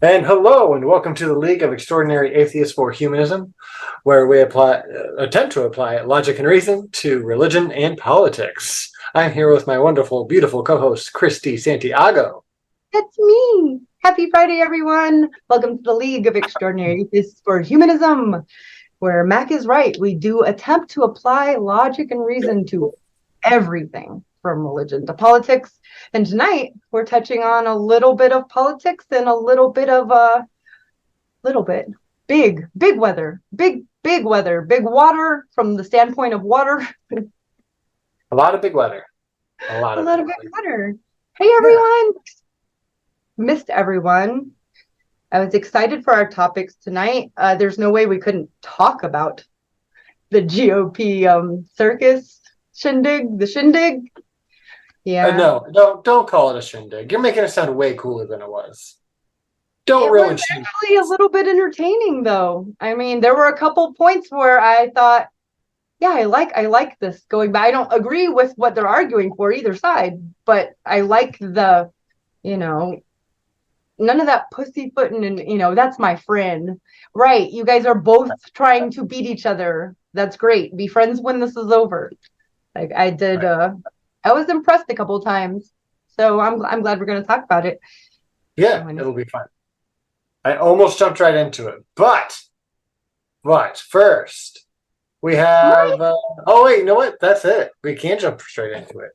And hello, and welcome to the League of Extraordinary Atheists for Humanism, where we attempt to apply logic and reason to religion and politics. I'm here with my wonderful, beautiful co-host, Christy Santiago. That's me. Happy Friday, everyone. Welcome to the League of Extraordinary Atheists for Humanism, where Mac is right. We do attempt to apply logic and reason to everything from religion to politics. And tonight we're touching on a little bit of politics and a little bit of big weather, big weather, big water from the standpoint of water. A lot of big weather. A lot of big water. Hey, everyone. Missed everyone. I was excited for our topics tonight. There's no way we couldn't talk about the GOP circus shindig, the shindig. Yeah. No, don't call it a shindig. You're making it sound way cooler than it was. Don't ruin it was actually a little bit entertaining, though. I mean, there were a couple points where I thought, yeah, I like this going back. I don't agree with what they're arguing for either side, but I like the, none of that pussyfooting and, that's my friend. Right. You guys are both trying to beat each other. That's great. Be friends when this is over. Like I did. Right. I was impressed a couple of times. So I'm glad we're going to talk about it. Yeah, it'll be fun. I almost jumped right into it. But first, we have... oh, wait, you know what? That's it. We can't jump straight into it.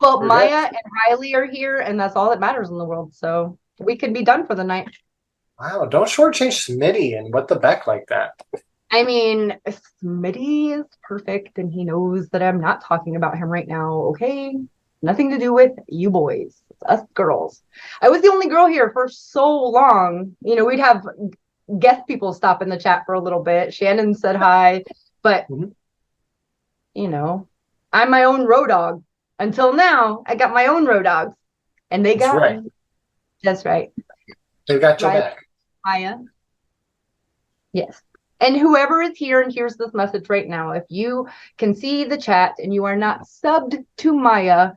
Well, Maya and Riley are here, and that's all that matters in the world. So we can be done for the night. Wow, don't shortchange Smitty and what the Beck like that. I mean, Smitty is perfect, and he knows that I'm not talking about him right now, okay? Nothing to do with you boys. It's us girls. I was the only girl here for so long. We'd have guest people stop in the chat for a little bit. Shannon said hi, but, I'm my own road dog. Until now, I got my own road dogs, and they got me. That's right. They got your back. Maya. Yes. And whoever is here and hears this message right now, if you can see the chat and you are not subbed to Maya,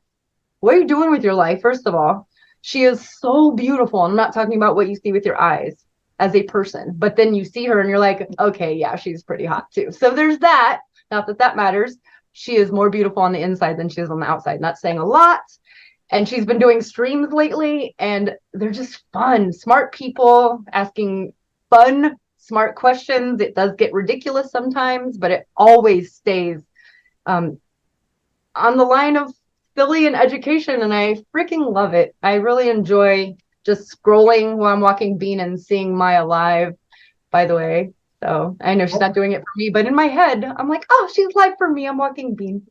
what are you doing with your life? First of all, she is so beautiful. I'm not talking about what you see with your eyes as a person, but then you see her and you're like, okay, yeah, she's pretty hot too. So there's that. Not that that matters. She is more beautiful on the inside than she is on the outside. Not saying a lot. And she's been doing streams lately, and they're just fun. Smart people asking fun, smart questions. It does get ridiculous sometimes, but it always stays on the line of silly and education, and I freaking love it. I really enjoy just scrolling while I'm walking Bean and seeing Maya live, by the way. So I know she's not doing it for me, but in my head, I'm like, oh, she's live for me. I'm walking Bean.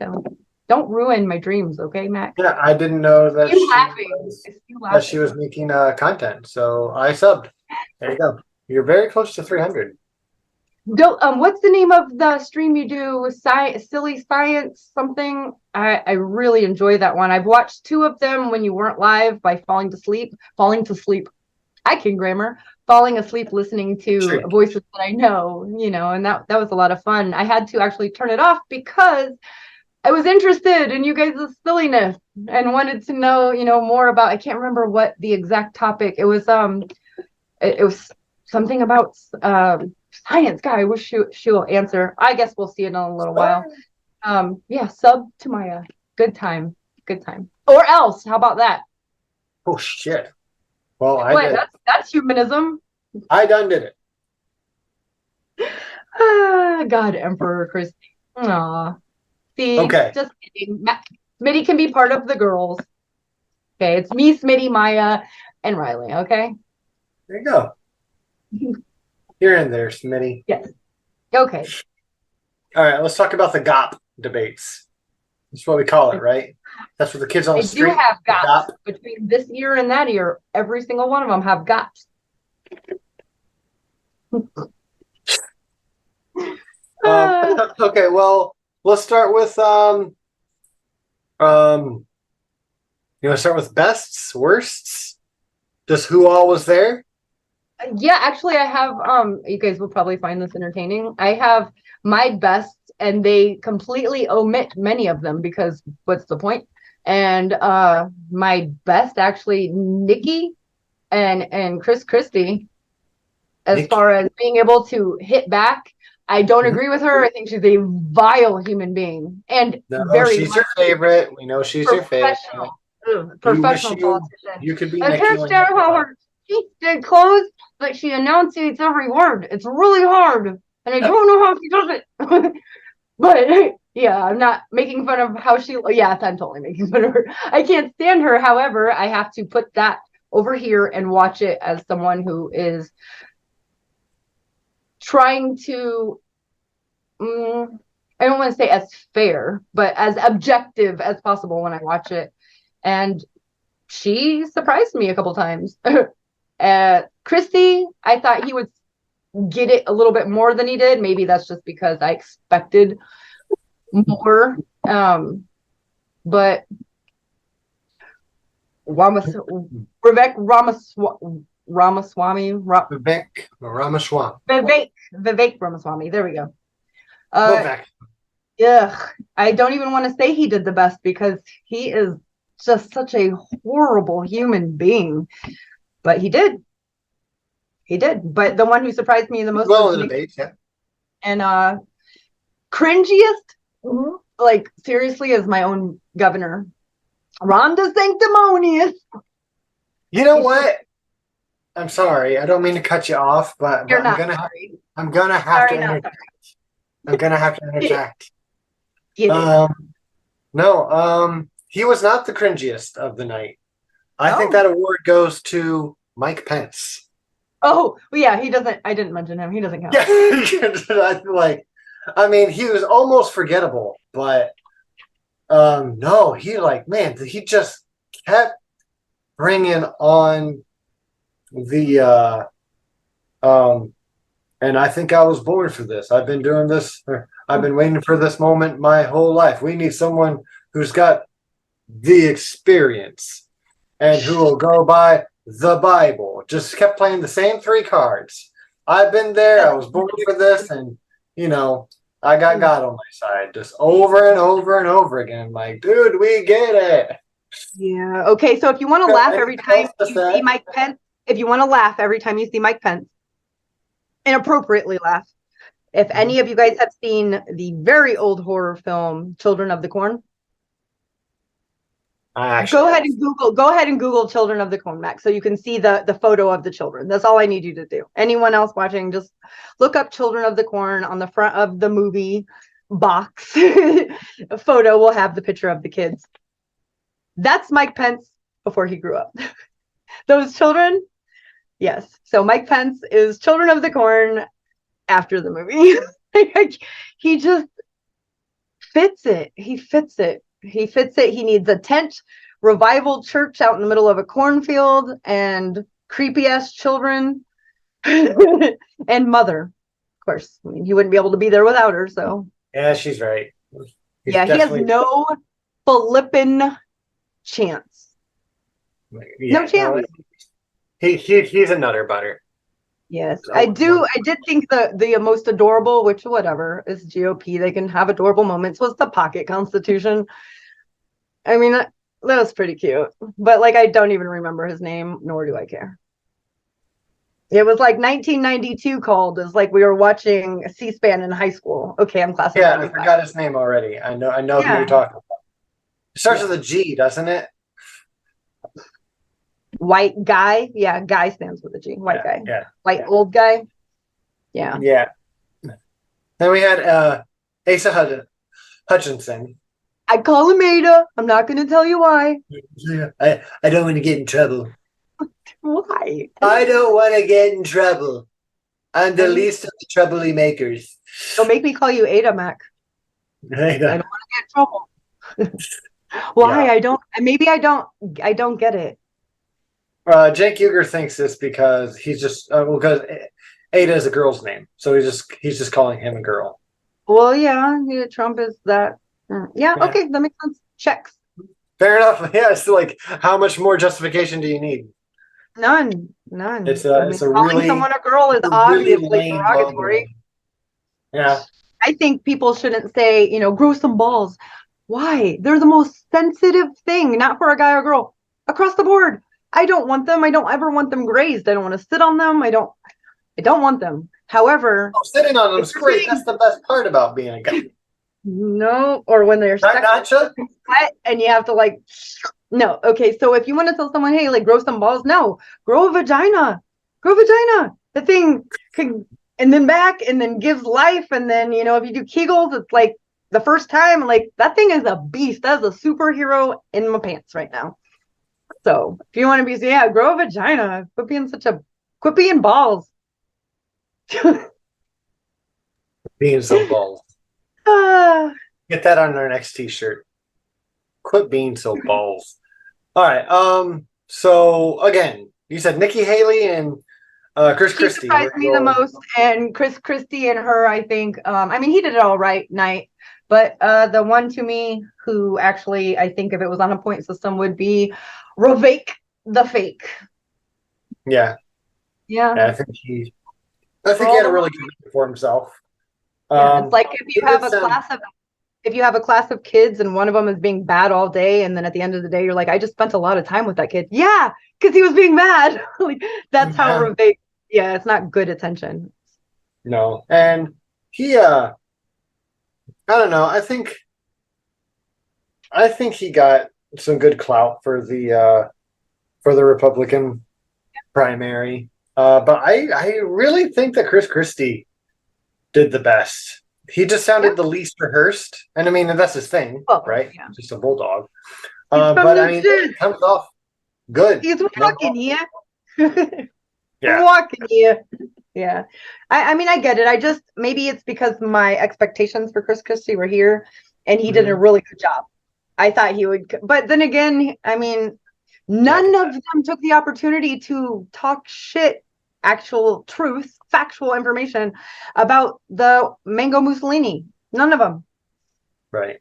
So don't ruin my dreams, okay, Mac? Yeah, I didn't know that she was making content, so I subbed. There you go. You're very close to 300. What's the name of the stream you do? Silly Science something? I really enjoy that one. I've watched 2 of them when you weren't live by falling to sleep. I can grammar. Falling asleep listening to voices that I know, and that was a lot of fun. I had to actually turn it off because I was interested in you guys' silliness and wanted to know, more about, I can't remember what the exact topic. It was something about science. God, I wish she will answer. I guess we'll see it in a little while. Yeah, sub to Maya. Good time. Or else, how about that? Oh shit. Well, that's humanism. I done did it. God, Emperor Christy. Aw. See, okay. Just kidding. Smitty can be part of the girls. Okay, it's me, Smitty, Maya, and Riley, okay? There you go. You're in there, Smitty. Yes. Okay. All right, let's talk about the GOP debates. That's what we call it, right? That's what the kids on the street... They do have GOPs. Between this year and that year, every single one of them have GOPs. Okay, well, let's start with you want to start with bests, worsts? Just who all was there? Yeah, actually I have you guys will probably find this entertaining. I have my best, and they completely omit many of them because what's the point? And my best, actually, Nikki and Christy, as Nick. far as being able to hit back. I don't Mhm. agree with her. I think she's a vile human being and No, very she's your favorite. We know she's your favorite. professional. You wish Professional politician. you could be I Nikki can't when stand you how her speech did close, but she enunciates every word. It's really hard, and I don't know how she does it. But yeah, I'm not making fun of how she. Yes, I'm totally making fun of her. I can't stand her. However, I have to put that over here and watch it as someone who is trying to. I don't want to say as fair, but as objective as possible when I watch it. And she surprised me a couple times. Christy, I thought he would get it a little bit more than he did. Maybe that's just because I expected more. But Vivek Ramaswamy. Vivek Ramaswamy. There we go. I don't even want to say he did the best because he is just such a horrible human being. But he did. But the one who surprised me the most was the debate, yeah. And cringiest, like seriously, is my own governor, Ron DeSanctimonious. You know what? I'm sorry. I don't mean to cut you off, but You're I'm not gonna sorry. I'm gonna have to interject. I'm gonna have to interject. No, he was not the cringiest of the night. I think that award goes to Mike Pence. Oh, well, yeah, he doesn't. I didn't mention him. He doesn't count. Yeah, I mean, he was almost forgettable, but no, he just kept bringing on the and I think I was born for this. I've been doing this. I've been waiting for this moment my whole life. We need someone who's got the experience and who will go by the Bible. Just kept playing the same three cards. I've been there. I was born for this, and I got God on my side, just over and over and over again. Like, dude, we get it. Yeah. Okay. So if you want to laugh every time you see Mike Pence, inappropriately laugh. If any of you guys have seen the very old horror film Children of the Corn, go ahead and Google Children of the Corn, Max, so you can see the photo of the children. That's all I need you to do. Anyone else watching, just look up Children of the Corn. On the front of the movie box a photo will have the picture of the kids. That's Mike Pence before he grew up. Those children, yes. So Mike Pence is Children of the Corn after the movie. He just fits it. He fits it. He needs a tent revival church out in the middle of a cornfield and creepy ass children and mother. Of course, I mean, he wouldn't be able to be there without her. So yeah, she's right. He has no flippin' chance. Yeah, no chance. He's a nutter butter. Yes, I did think the most adorable, which whatever, is GOP. They can have adorable moments. Was the pocket constitution? I mean, that was pretty cute. But I don't even remember his name, nor do I care. It was like 1992 called. It's like we were watching C-SPAN in high school. Okay, I'm class of 95. I forgot his name already. I know who you're talking about. It starts with a G, doesn't it? White guy. Yeah, guy stands with a G. White guy. Yeah. White old guy. Yeah. Yeah. Then we had Asa Hutchinson. I call him Ada. I'm not going to tell you why. Yeah. I don't want to get in trouble. Why? I don't want to get in trouble. I'm the least of the troubly makers. Don't make me call you Ada, Mac. I don't want to get in trouble. Why? Yeah. I don't get it. Jake Uger thinks this because he's just because Ada is a girl's name, so he's just calling him a girl. Well, yeah, Trump is that. Yeah, okay, that makes sense. Checks. Fair enough. Yeah, it's like, how much more justification do you need? None. It's calling someone a girl is obviously derogatory. Yeah. I think people shouldn't say, grow some balls. Why? They're the most sensitive thing, not for a guy or girl, across the board. I don't want them. I don't ever want them grazed. I don't want to sit on them. I don't want them. However, sitting on them is great. That's the best part about being a guy. No, or when they're stuck Gotcha. wet and you have to like, no. Okay, so if you want to tell someone, hey, like grow some balls, no, grow a vagina. The thing can, and then back, and then gives life, and then if you do Kegels, it's like the first time, like that thing is a beast. That's a superhero in my pants right now. So if you want to be, grow a vagina. Quit being balls. Being so bald. Get that on our next t-shirt. Quit being so balls. All right. So again, you said Nikki Haley and Chris Christie. Surprised me the most, and Christy and her, I think. I mean, he did it all right night, but the one to me who actually, I think, if it was on a point system, would be Rovake the Fake. Yeah. I think he had a really good week for himself. Yeah, it's like if you have a class of kids and one of them is being bad all day, and then at the end of the day you're like, I just spent a lot of time with that kid. Yeah, because he was being mad. Like that's how Rovake. Yeah, it's not good attention. No, and he I don't know. I think he got some good clout for the Republican primary. But I really think that Chris Christie did the best. He just sounded the least rehearsed, and I mean that's his thing, right? Yeah. Just a bulldog. But I mean, it comes off good. He's walking here. Yeah, walking here. Yeah, I mean, I get it. Maybe it's because my expectations for Chris Christie were here, and he did a really good job. I thought he would, but then again, I mean, none of them took the opportunity to talk shit. Actual truth, factual information about the Mango Mussolini. None of them. Right.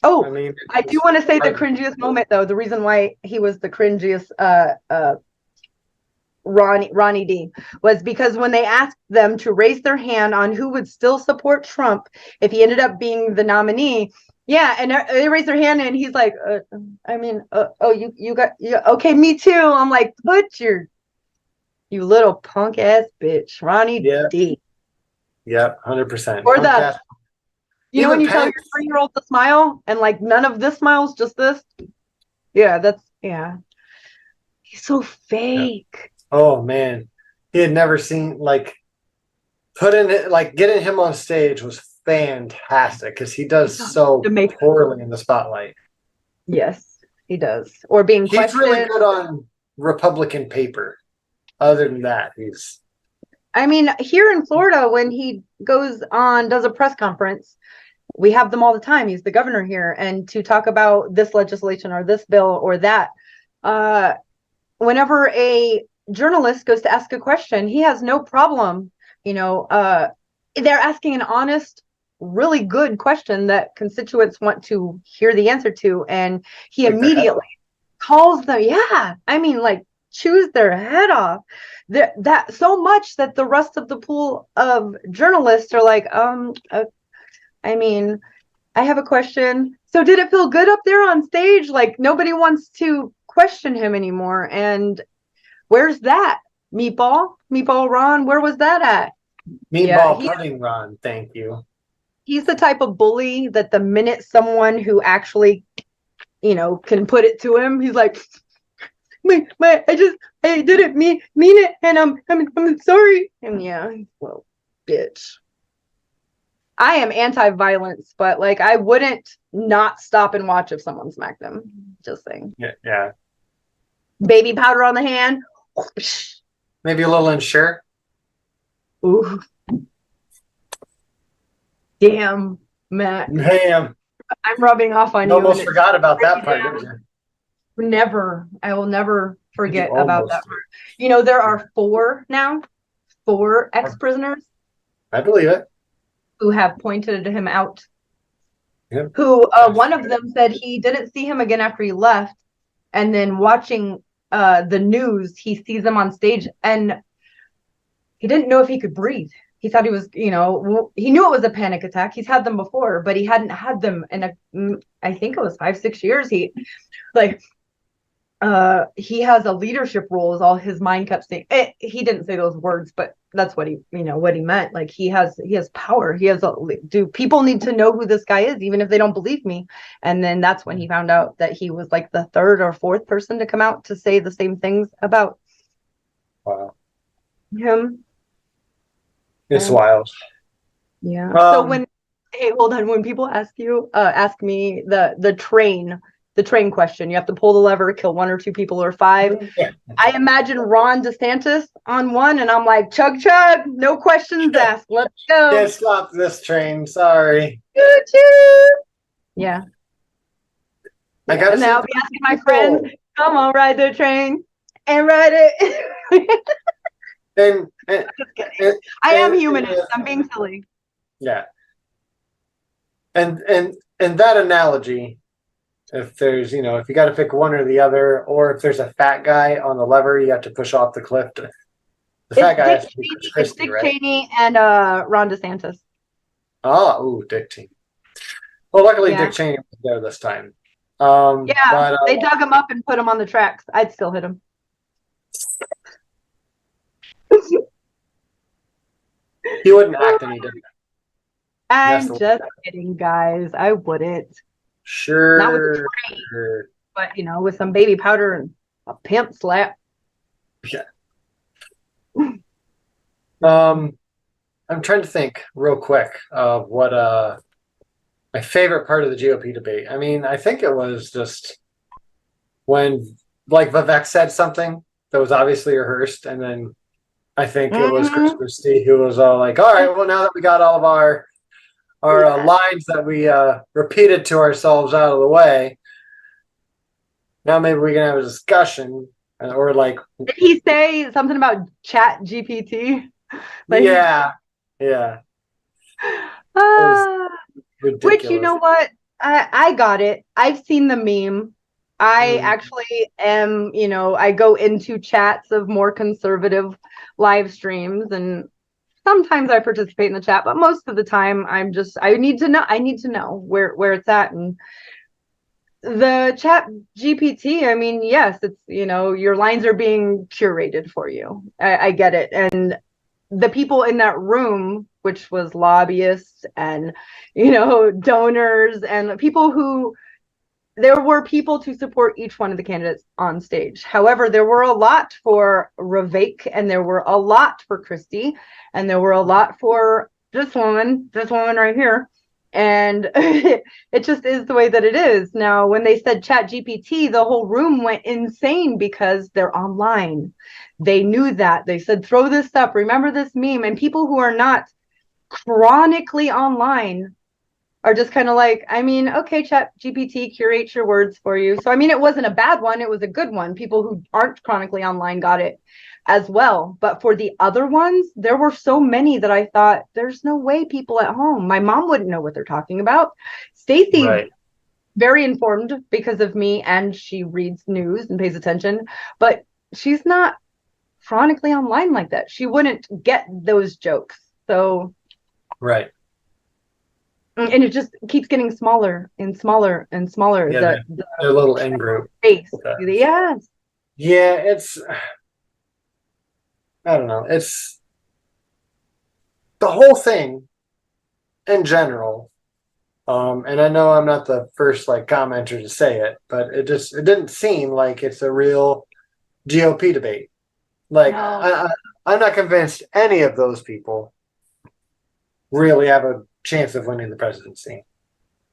Oh, I do want to say the cringiest moment, though. The reason why he was the cringiest Ronnie D was because when they asked them to raise their hand on who would still support Trump if he ended up being the nominee. Yeah, and they raised their hand, and he's like, okay, me too. I'm like, you little punk ass bitch, Ronnie D. Yeah, 100%. Or when you tell your 3-year-old to smile and like none of this smiles, just this. Yeah, he's so fake. Yeah. Oh man, he had never seen getting him on stage was fantastic because he does so poorly in the spotlight. Yes, he does. Or being questioned. He's really good on Republican paper. Other than that, I mean, here in Florida, when he does a press conference, we have them all the time. He's the governor here, and to talk about this legislation or this bill or that. Whenever a journalist goes to ask a question, he has no problem. They're asking an honest, really good question that constituents want to hear the answer to, and he immediately calls them. Yeah, I mean, like. Choose their head off. That so much that the rest of the pool of journalists are like, I mean, I have a question. So did it feel good up there on stage? Like nobody wants to question him anymore. And where's that? Meatball Ron, where was that at? Meatball pudding Ron, thank you. He's the type of bully that the minute someone who actually, can put it to him, he's like, I didn't mean it, and I'm sorry. And well, bitch. I am anti-violence, but like I wouldn't not stop and watch if someone smacked them. Just saying. Yeah. Baby powder on the hand. Maybe a little unsure. Ooh. Damn, Matt. Damn. I'm rubbing off on you. Almost forgot about that part, didn't you? I will never forget about that part. There are 4 ex-prisoners. I believe it. Who have pointed him out. Yep. Who one of them said he didn't see him again after he left, and then watching the news, he sees him on stage, and he didn't know if he could breathe. He thought he was, he knew it was a panic attack. He's had them before, but he hadn't had them in I think it was 5-6 years. He he has a leadership role, is all his mind kept saying. He didn't say those words, but that's what he meant. Like he has power. Do people need to know who this guy is, even if they don't believe me? And then that's when he found out that he was like the third or fourth person to come out to say the same things about him. It's wild. Yeah. So hold on, when people ask me the train question, you have to pull the lever, kill 1 or 2 people or 5. Yeah. I imagine Ron DeSantis on one, and I'm like, chug chug, no questions asked. Let's go. Can't stop this train. Sorry. Choo choo. Yeah. I gotta and I'll be asking my friends, come on, ride the train and ride it. And I am humanist. I'm being silly. Yeah. And that analogy, if there's, if you got to pick one or the other, or if there's a fat guy on the lever, you have to push off the cliff. The fat guy has to be Christy, Dick right? Cheney and Ron DeSantis. Dick Cheney. Well, luckily Dick Cheney was there this time. They dug him up and put him on the tracks. I'd still hit him. He wouldn't act any different. I'm just kidding, guys. I wouldn't. Sure. Not with the train, but with some baby powder and a pimp slap. Yeah. I'm trying to think real quick of what my favorite part of the GOP debate. I mean, I think it was just when Vivek said something that was obviously rehearsed, and then I think it was Christy who was all like, all right, well, now that we got all of our lines that we repeated to ourselves out of the way, now maybe we can have a discussion. Or did he say something about Chat GPT? Yeah. Which, you know what? I got it. I've seen the meme. I actually am, I go into chats of more conservative live streams, and sometimes I participate in the chat, but most of the time I need to know where it's at. And the Chat GPT, I mean, yes, it's, your lines are being curated for you. I get it. And the people in that room, which was lobbyists and, donors and people there were people to support each one of the candidates on stage. However, there were a lot for Ravik, and there were a lot for Christy, and there were a lot for this woman right here. And it just is the way that it is. Now, when they said Chat GPT, the whole room went insane because they're online. They knew that. They said, throw this up. Remember this meme. And people who are not chronically online are just kind of like, I mean, okay, Chat GPT curates your words for you. So, I mean, it wasn't a bad one. It was a good one. People who aren't chronically online got it as well. But for the other ones, there were so many that I thought, there's no way people at home, my mom wouldn't know what they're talking about. Stacy, very informed because of me, and she reads news and pays attention, but she's not chronically online like that. She wouldn't get those jokes. So, right. And it just keeps getting smaller and smaller and smaller. Yeah, the little in group. Yes. Yeah, it's, I don't know. It's the whole thing in general. And I know I'm not the first commenter to say it, but it didn't seem like it's a real GOP debate. No. I'm not convinced any of those people really have a chance of winning the presidency.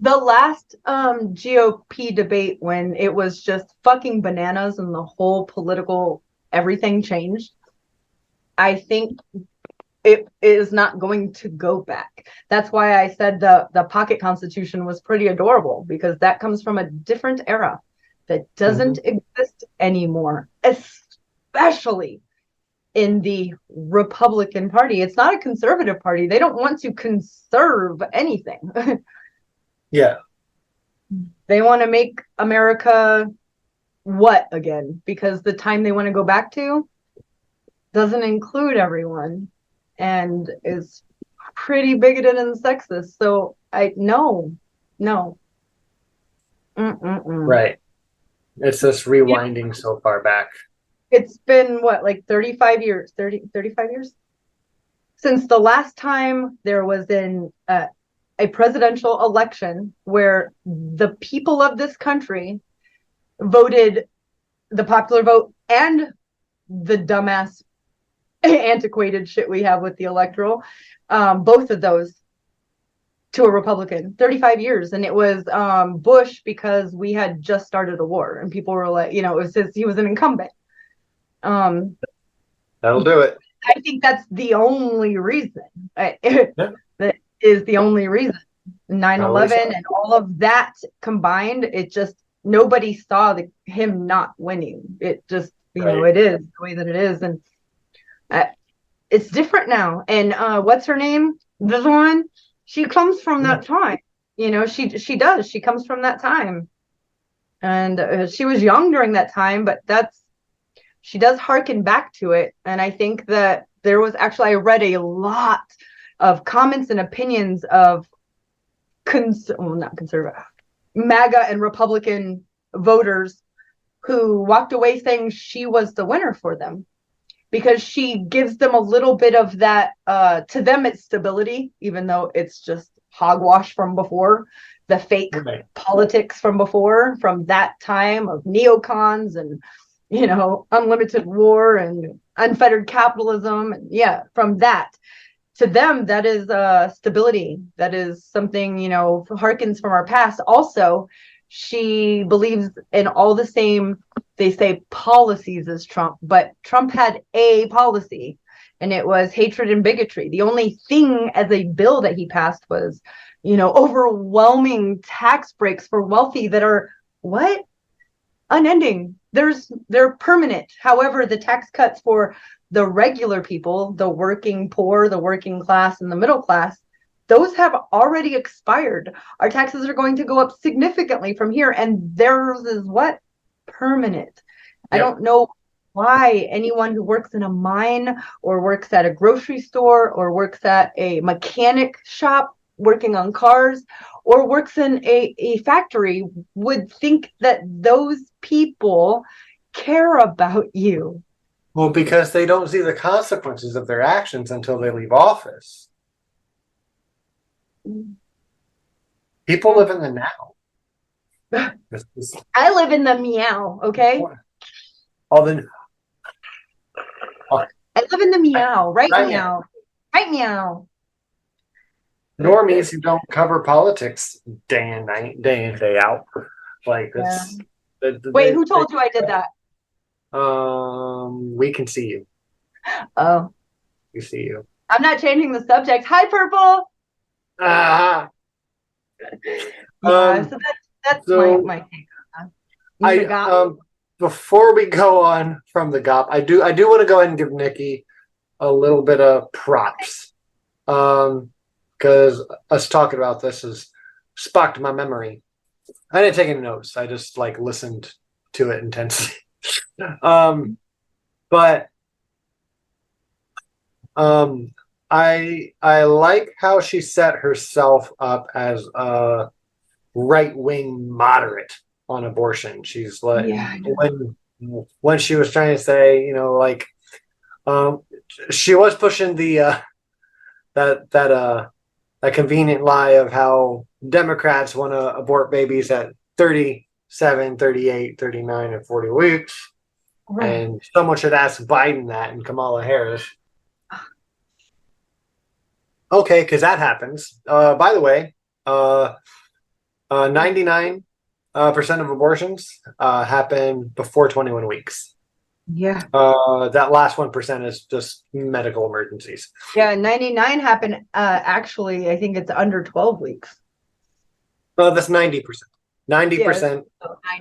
The last GOP debate, when it was just fucking bananas and the whole political everything changed, I think it is not going to go back. That's why I said the pocket constitution was pretty adorable, because that comes from a different era that doesn't exist anymore, especially in the Republican Party. It's not a conservative party. They don't want to conserve anything. Yeah. They want to make America what again? Because the time they want to go back to doesn't include everyone and is pretty bigoted and sexist. So no. Right. It's just rewinding so far back. It's been what, like 35 years, 35 years since the last time there was a presidential election where the people of this country voted the popular vote and the dumbass antiquated shit we have with the electoral, both of those to a Republican. 35 years. And it was Bush, because we had just started a war and people were like, it was just, he was an incumbent. That'll do it. I think that's the only reason. Yeah. That is the only reason. 9/11 and all of that combined, it just, nobody saw him not winning. It just, it is the way that it is. And it's different now. And what's her name? This one, she comes from that time. She does. She comes from that time. And she was young during that time, but she does harken back to it. And I think that there was actually, I read a lot of comments and opinions of not conservative, MAGA and Republican voters who walked away saying she was the winner for them, because she gives them a little bit of that, to them it's stability, even though it's just hogwash from before, the fake politics from before, from that time of neocons and unlimited war and unfettered capitalism. And from that to them, that is stability. That is something, harkens from our past. Also, she believes in all the same, they say, policies as Trump, but Trump had a policy, and it was hatred and bigotry. The only thing as a bill that he passed was, overwhelming tax breaks for wealthy that are unending. They're permanent. However, the tax cuts for the regular people, the working poor, the working class, and the middle class, those have already expired. Our taxes are going to go up significantly from here, and theirs is permanent. Yep. I don't know why anyone who works in a mine or works at a grocery store or works at a mechanic shop working on cars or works in a factory would think that those people care about you. Well, because they don't see the consequences of their actions until they leave office. People live in the now. I live in the meow, okay? I live in the meow, right meow. Right meow. Normies who don't cover politics day and night, day in, day out. Like this. Wait, who told you I did that? We can see you. Oh. We see you. I'm not changing the subject. Hi, Purple. So that's my take on that. Before we go on from the GOP, I do want to go ahead and give Nikki a little bit of props. Because us talking about this has sparked my memory. I didn't take any notes. I just listened to it intensely. But I like how she set herself up as a right-wing moderate on abortion. She's when she was trying to say, she was pushing the that convenient lie of how Democrats want to abort babies at 37, 38, 39, and 40 weeks. Right. And someone should ask Biden that and Kamala Harris. Okay, because that happens. By the way, 99% of abortions happen before 21 weeks. Yeah. That last 1% is just medical emergencies. Yeah, 99 happen. Actually, I think it's under 12 weeks. That's 90%. 90%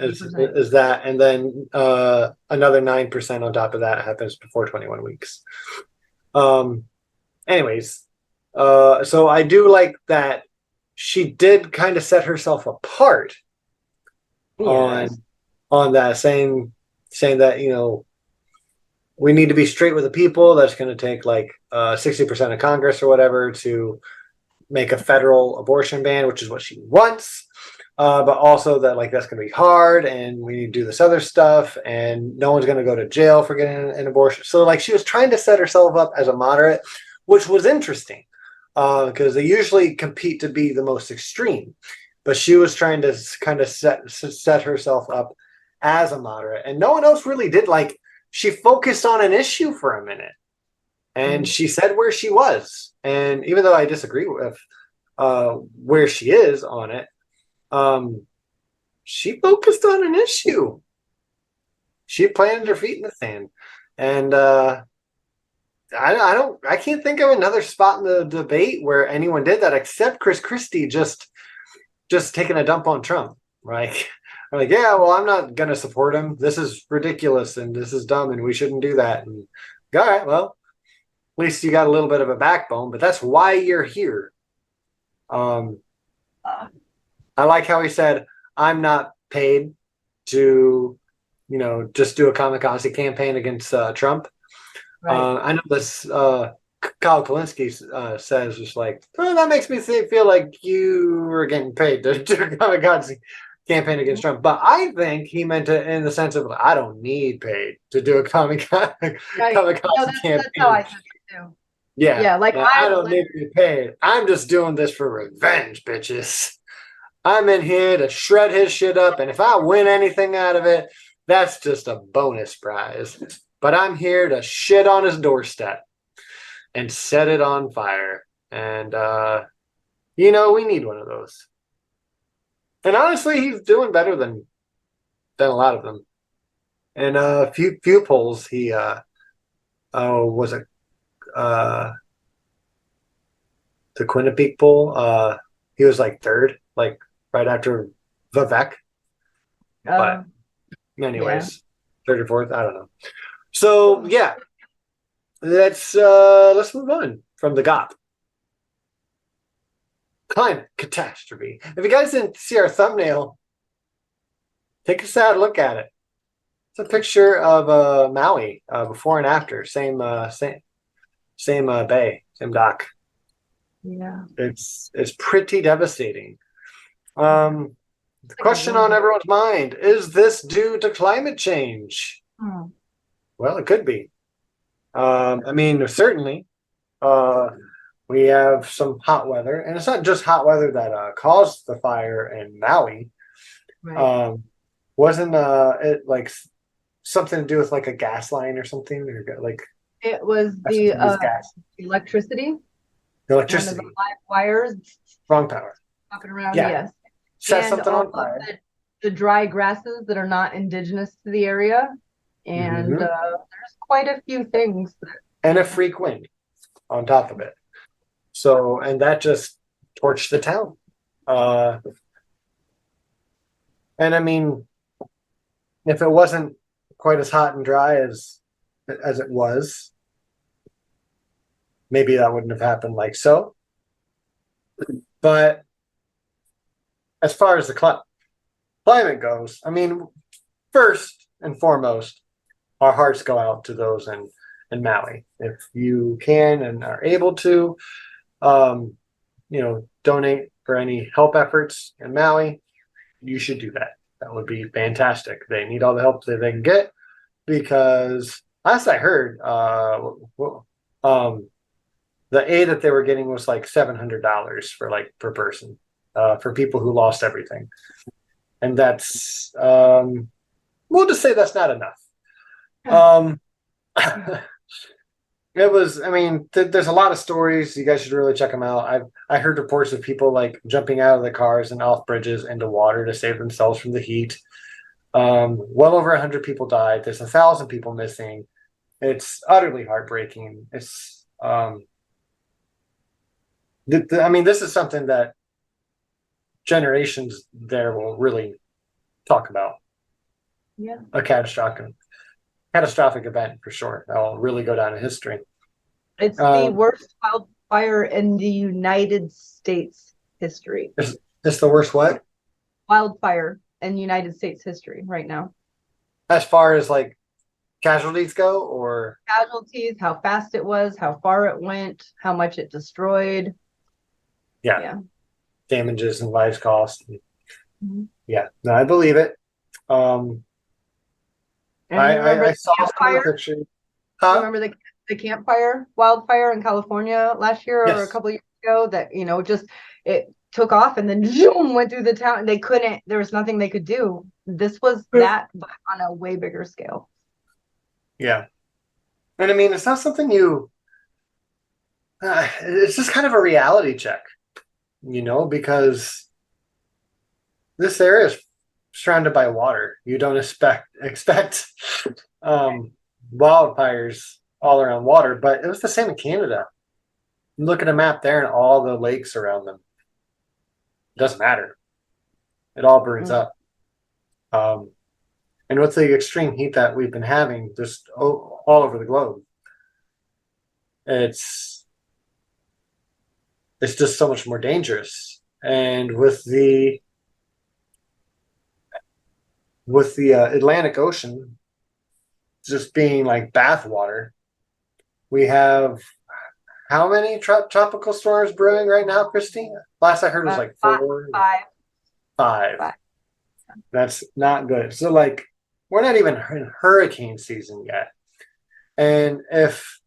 is that, and then another 9% on top of that happens before 21 weeks. Anyways, so I do like that she did kind of set herself apart on that, saying that we need to be straight with the people. That's going to take 60% of Congress or whatever to make a federal abortion ban, which is what she wants. but also that like that's going to be hard, and we need to do this other stuff, and no one's going to go to jail for getting an abortion. So like she was trying to set herself up as a moderate, which was interesting because they usually compete to be the most extreme, but she was trying to kind of set herself up as a moderate, and no one else really did. Like she focused on an issue for a minute, and she said where she was, and even though I disagree with where she is on it, she focused on an issue. She planted her feet in the sand, and I can't think of another spot in the debate where anyone did that except Christy just taking a dump on Trump. Like, I'm like, yeah, well, I'm not gonna support him. This is ridiculous and this is dumb and we shouldn't do that. And all right, well, at least you got a little bit of a backbone, but that's why you're here. I like how he said, I'm not paid to, just do a kamikaze campaign against Trump. Right. I know this Kyle Kalinske says just like, oh, that makes me feel like you were getting paid to do a kamikaze campaign against Trump. But I think he meant it in the sense of I don't need paid to do a kamikaze campaign. That's how I think it too. Yeah, like I don't need to be paid. I'm just doing this for revenge, bitches. I'm in here to shred his shit up, and if I win anything out of it, that's just a bonus prize. But I'm here to shit on his doorstep and set it on fire. And, we need one of those. And honestly, he's doing better than a lot of them. And a few polls, he was it the Quinnipiac poll? He was like third, like right after Vivek. But anyways, third or fourth, I don't know. So yeah, let's move on from the GOP. Climate catastrophe. If you guys didn't see our thumbnail, take a sad look at it. It's a picture of Maui before and after, same bay, same dock. Yeah, it's pretty devastating. The question on everyone's mind is: this due to climate change? Well, it could be. Certainly, we have some hot weather, and it's not just hot weather that caused the fire in Maui. Right. Wasn't it like something to do with like a gas line or something? Or like it was the electricity. The electricity. The live wires. Wrong power. Popping around, yeah. Yes. Set something on fire. The dry grasses that are not indigenous to the area. And there's quite a few things. And a freak wind on top of it. So, and that just torched the town. And if it wasn't quite as hot and dry as it was, maybe that wouldn't have happened like so. But as far as the climate goes, first and foremost, our hearts go out to those in Maui. If you can and are able to, donate for any help efforts in Maui, you should do that. That would be fantastic. They need all the help that they can get because last I heard, the aid that they were getting was like $700 per person for people who lost everything. And that's, we'll just say that's not enough. It was, there's a lot of stories. You guys should really check them out. I heard reports of people like jumping out of the cars and off bridges into water to save themselves from the heat. Well over 100 people died. There's 1,000 people missing. It's utterly heartbreaking. It's, this is something that generations there will really talk about. Yeah. A catastrophic event for sure. That will really go down in history. It's the worst wildfire in the United States history. It's the worst what? Wildfire in United States history right now. As far as like casualties go, or casualties, how fast it was, how far it went, how much it destroyed. Yeah. Damages and lives cost. Yeah, no, I believe it. Um, And you remember I the saw some of the campfire? pictures. You Huh? remember the campfire wildfire in California last year or a Yes. couple of years ago that, just it took off and then zoom went through the town. They couldn't, there was nothing they could do. This was that, but on a way bigger scale. Yeah. And I mean, it's not something it's just kind of a reality check, because this area is surrounded by water. You don't expect um, wildfires all around water, but it was the same in Canada. You look at a map there and all the lakes around them. It doesn't matter. It all burns Mm. up. Um, and with the extreme heat that we've been having just all over the globe, it's it's just so much more dangerous. And with the Atlantic Ocean just being like bathwater, we have how many tropical storms brewing right now, Christy? Last I heard was like Five, four, five, five. five. That's not good. So like we're not even in hurricane season yet. And if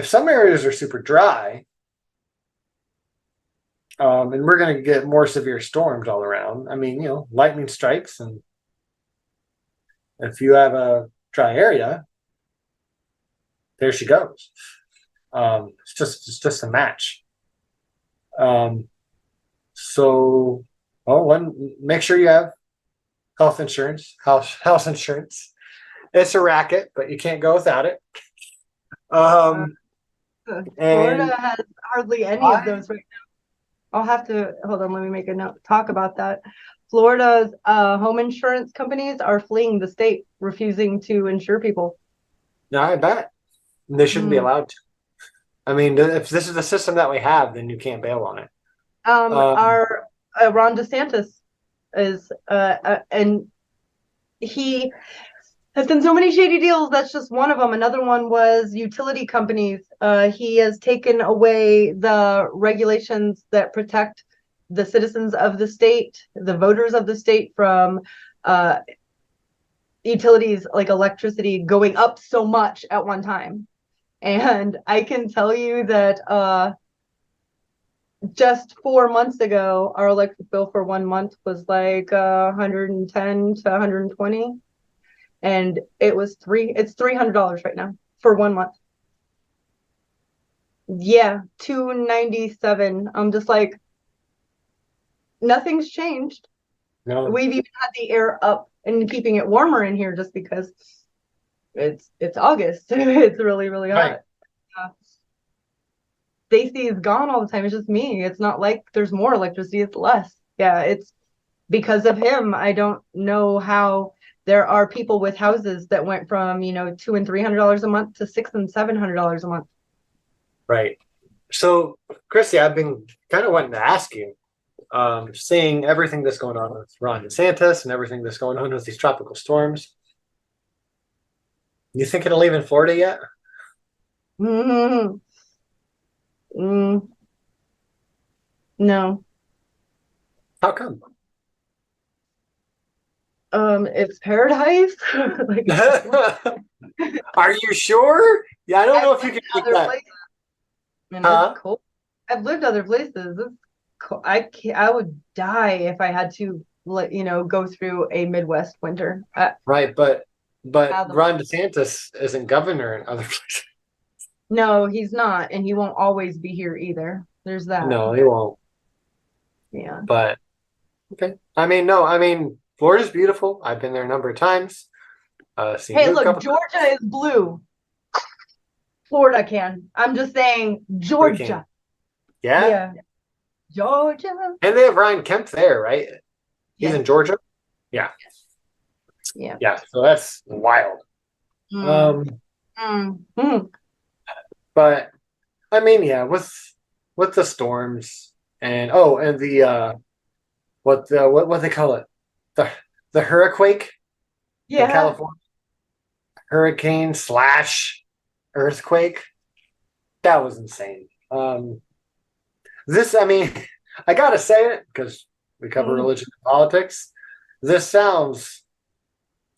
some areas are super dry, and we're going to get more severe storms all around. I mean, lightning strikes, and if you have a dry area, there she goes. It's just a match. Um, so, make sure you have house insurance. It's a racket, but you can't go without it. Uh, And Florida has hardly any of those right now. I'll have to hold on. Let me make a note. Talk about that. Florida's home insurance companies are fleeing the state, refusing to insure people. no, I bet they shouldn't be Mm. allowed to. I mean, if this is the system that we have, then you can't bail on it. Our Ron DeSantis is and he has done so many shady deals. That's just one of them. Another one was utility companies. He has taken away the regulations that protect the citizens of the state, the voters of the state, from utilities like electricity going up so much at one time. And I can tell you that just 4 months ago, our electric bill for 1 month was like 110 to 120. And it's $300 right now for 1 month. Yeah, 297. I'm just like, nothing's changed. No, We've even had the air up and keeping it warmer in here just because it's August. It's really, really hot. right. Stacy is gone all the time. It's just me. It's not like there's more electricity, it's less. Yeah, it's because of him. I don't know how there are people with houses that went from, $200 and $300 a month to $600 and $700 a month. Right. So, Christy, I've been kind of wanting to ask you, seeing everything that's going on with Ron DeSantis and everything that's going on with these tropical storms, you think it'll leave in Florida yet? Mm-hmm. No. How come? It's paradise. Like, Are you sure? Yeah, I don't know I've if you can lived make other that. places, and Huh? it's cold. I've lived other places. It's cold. I would die if I had to go through a Midwest winter. Right, but Fathom. Ron DeSantis isn't governor in other places. No, he's not, and he won't always be here either. There's that. No, he won't. Yeah. But okay. I mean, no, I mean Florida's beautiful. I've been there a number of times. Seen Hey, you a look, couple Georgia times. is blue. Florida can. I'm just saying, We can. Georgia. Yeah. Yeah. Georgia. And they have Ryan Kemp there, right? He's Yes. in Georgia. Yeah. Yeah. Yeah. So that's wild. Mm. Mm. But I mean, yeah, with the storms and the what they call it, the hurricane in Yeah. California, hurricane slash earthquake. That was insane. This, I mean, I gotta say it because We cover religion and politics. This sounds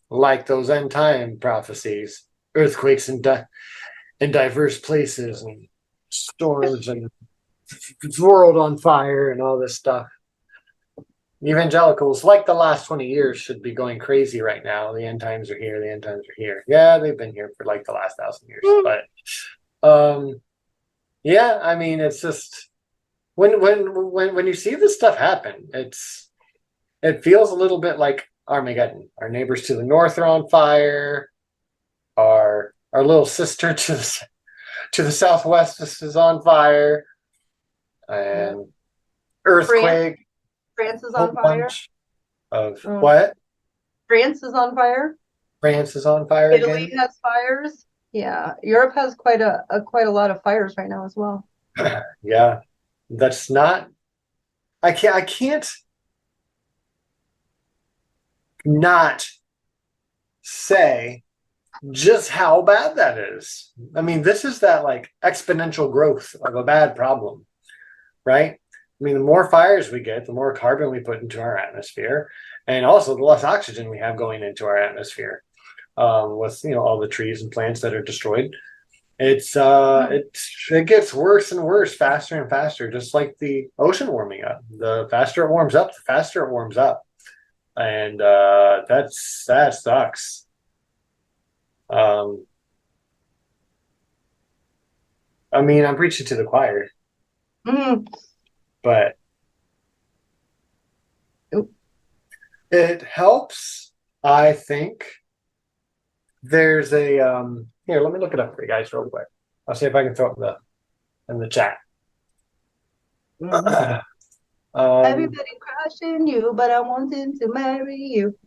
like those end time prophecies, earthquakes in diverse places and storms and world on fire and all this stuff. Evangelicals, like the last 20 years, should be going crazy right now. The end times are here. The end times are here. Yeah, they've been here for like the last 1,000 years. But yeah, I mean, it's just when you see this stuff happen, it feels a little bit like Armageddon. Our neighbors to the north are on fire. Our little sister to the southwest is on fire. And earthquake. France is on fire. Of what? France is on fire. France is on fire Italy again. has fires. Yeah, Europe has quite a lot of fires right now as well. Yeah, that's not. I can't not say just how bad that is. I mean, this is that like exponential growth of a bad problem, right? I mean, the more fires we get, the more carbon we put into our atmosphere, and also the less oxygen we have going into our atmosphere. With all the trees and plants that are destroyed, it gets worse and worse, faster and faster. Just like the ocean warming up, the faster it warms up, the faster it warms up, and that sucks. I mean, I'm preaching to the choir. But it helps, I think. There's a here, let me look it up for you guys real quick. I'll see if I can throw it in the chat. Everybody crushing you, but I wanted to marry you.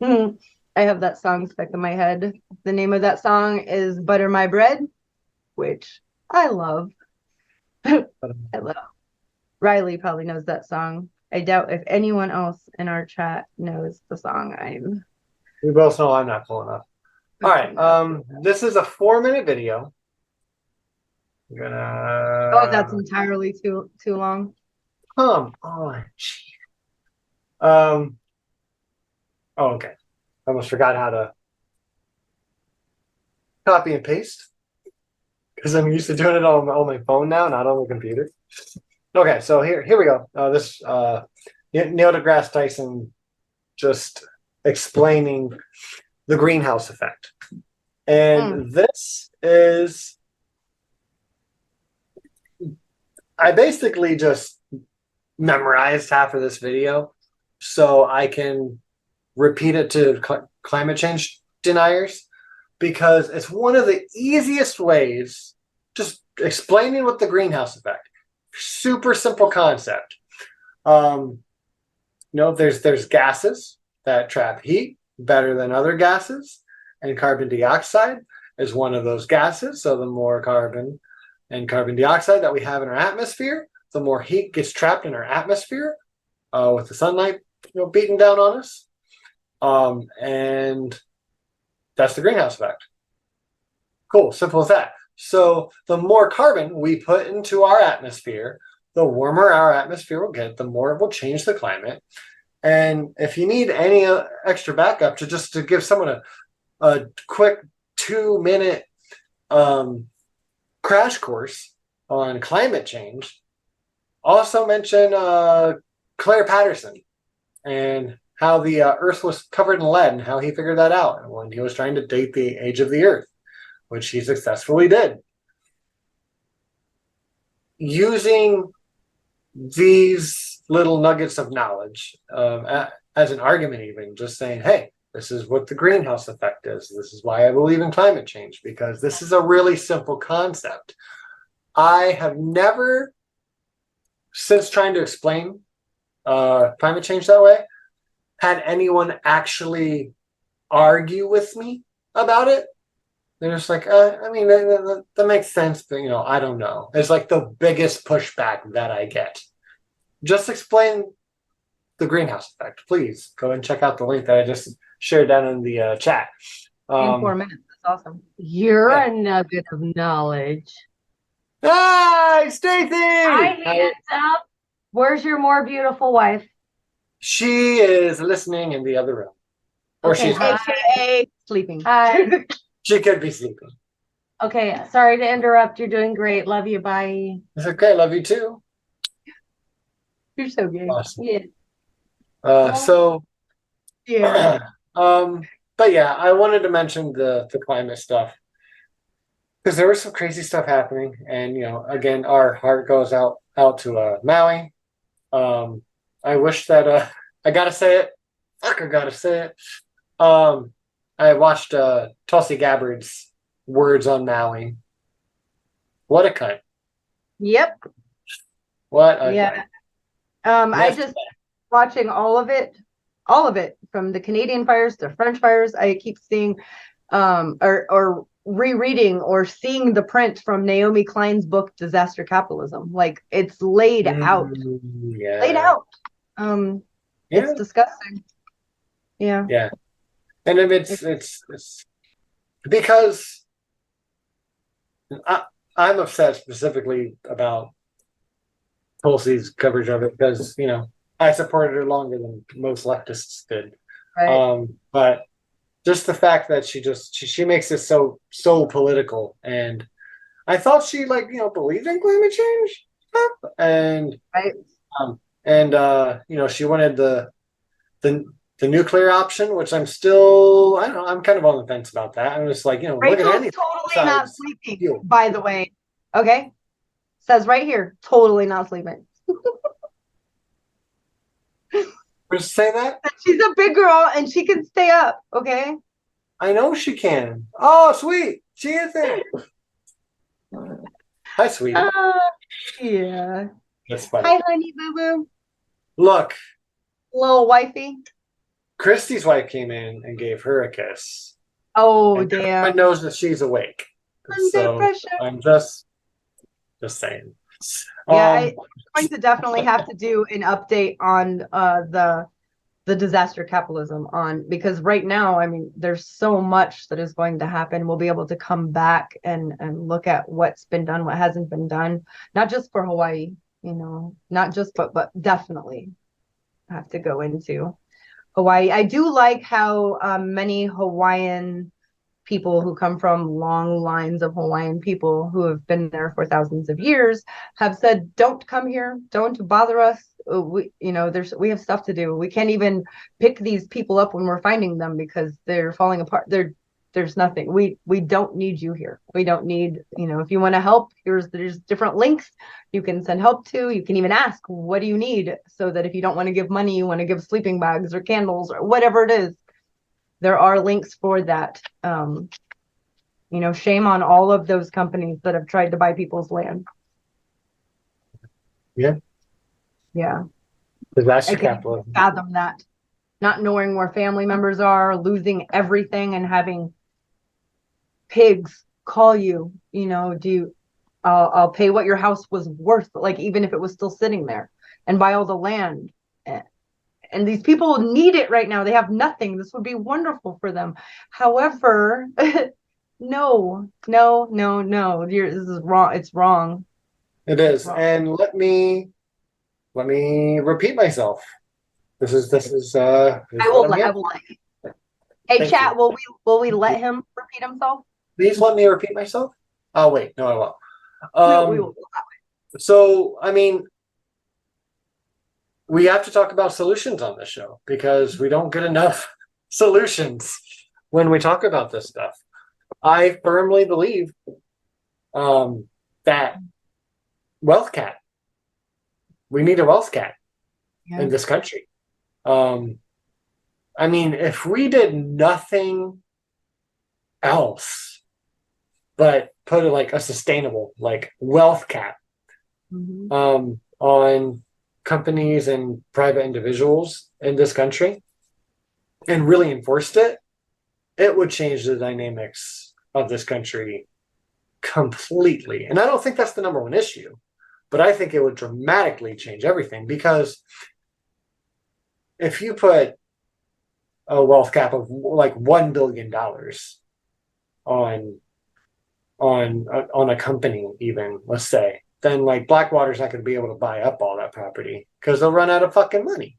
I have that song stuck in my head. The name of that song is Butter My Bread, which I love. I love. Riley probably knows that song. I doubt if anyone else in our chat knows the song. We both know I'm not cool enough. All right. This is a 4-minute video. I'm gonna. Oh, that's entirely too long. Come on. Oh, okay. I almost forgot how to copy and paste because I'm used to doing it on my phone now, not on the computer. Okay, so here we go. This Neil deGrasse Tyson just explaining the greenhouse effect, and this is. I basically just memorized half of this video so I can repeat it to climate change deniers because it's one of the easiest ways, just explaining what the greenhouse effect. Super simple concept. There's gases that trap heat better than other gases, and carbon dioxide is one of those gases. So the more carbon and carbon dioxide that we have in our atmosphere, the more heat gets trapped in our atmosphere with the sunlight beating down on us. And that's the greenhouse effect. Cool, simple as that. So the more carbon we put into our atmosphere, the warmer our atmosphere will get, the more it will change the climate. And if you need any extra backup to give someone a quick 2-minute crash course on climate change, also mention Claire Patterson and how the Earth was covered in lead and how he figured that out when he was trying to date the age of the Earth, which he successfully did. Using these little nuggets of knowledge as an argument, even just saying, hey, this is what the greenhouse effect is. This is why I believe in climate change, because this is a really simple concept. I have never, since trying to explain climate change that way, had anyone actually argue with me about it. They're just like, I mean, that makes sense, but, I don't know. It's like the biggest pushback that I get. Just explain the greenhouse effect. Please go and check out the link that I just shared down in the chat. In 4 minutes. That's awesome. You're a nugget of knowledge. Hi, Stacy! Hi, hands up. Where's your more beautiful wife? She is listening in the other room. Or Okay, she's hi. AKA sleeping. Hi. she could be sleeping. Okay, sorry to interrupt. You're doing great. Love you. Bye. It's okay, love you too. You're so gay. Awesome. Yeah. So Yeah. but yeah, I wanted to mention the climate stuff. Because there was some crazy stuff happening, and again, our heart goes out to Maui. I wish that I gotta say it. Fuck, I gotta say it. I watched Tulsi Gabbard's words on Maui. What a cunt! Yep. What a Yeah. cunt! I just watching all of it from the Canadian fires to French fires. I keep seeing, or rereading or seeing the print from Naomi Klein's book Disaster Capitalism. Like it's laid out. Yeah. Laid out. Yeah. It's disgusting. Yeah. Yeah. And if it's because I'm upset specifically about Tulsi's coverage of it because I supported her longer than most leftists did. Right. But just the fact that she makes it so political, and I thought she believed in climate change stuff, and Right. she wanted the nuclear option, which I'm still I don't know, I'm kind of on the fence about that. I'm just like look at any totally not sleeping. By the way, okay, says right here, totally not sleeping. Just say that she's a big girl and she can stay up. Okay. I know she can. Oh, sweet. She is there. Hi, sweet. Yeah. That's funny. Hi, honey, boo boo. Look, little wifey. Christy's wife came in and gave her a kiss. Oh, and damn. Everyone knows that she's awake. Under pressure. I'm just saying. Yeah, I'm going to definitely have to do an update on the disaster capitalism because right now, I mean, there's so much that is going to happen. We'll be able to come back and look at what's been done, what hasn't been done, not just for Hawaii, not just, but definitely have to go into Hawaii. I do like how many Hawaiian people who come from long lines of Hawaiian people who have been there for thousands of years have said, don't come here, don't bother us. We have stuff to do. We can't even pick these people up when we're finding them because they're falling apart. There's nothing. We don't need you here. We don't need, if you want to help, there's different links you can send help to. You can even ask, what do you need? So that if you don't want to give money, you want to give sleeping bags or candles or whatever it is, there are links for that. Shame on all of those companies that have tried to buy people's land. Yeah. Yeah. Disaster capitalism. Fathom that. Not knowing where family members are, losing everything, and having pigs call you, I'll pay what your house was worth, like even if it was still sitting there, and buy all the land. And these people need it right now. They have nothing. This would be wonderful for them. However, no. This is wrong. It's wrong. It is. And let me repeat myself. This is I will let you. Hey, Thank chat, you. will we let him repeat himself? Please let me repeat myself. Oh wait, no, I won't. We will. So I mean, we have to talk about solutions on this show because we don't get enough solutions when we talk about this stuff. I firmly believe that wealth cap. We need a wealth cap in this country. I mean, if we did nothing else but put like a sustainable wealth cap on companies and private individuals in this country and really enforced it, it would change the dynamics of this country completely. And I don't think that's the number one issue, but I think it would dramatically change everything because if you put a wealth cap of like $1 billion on a company, even let's say, then like Blackwater's not going to be able to buy up all that property because they'll run out of fucking money.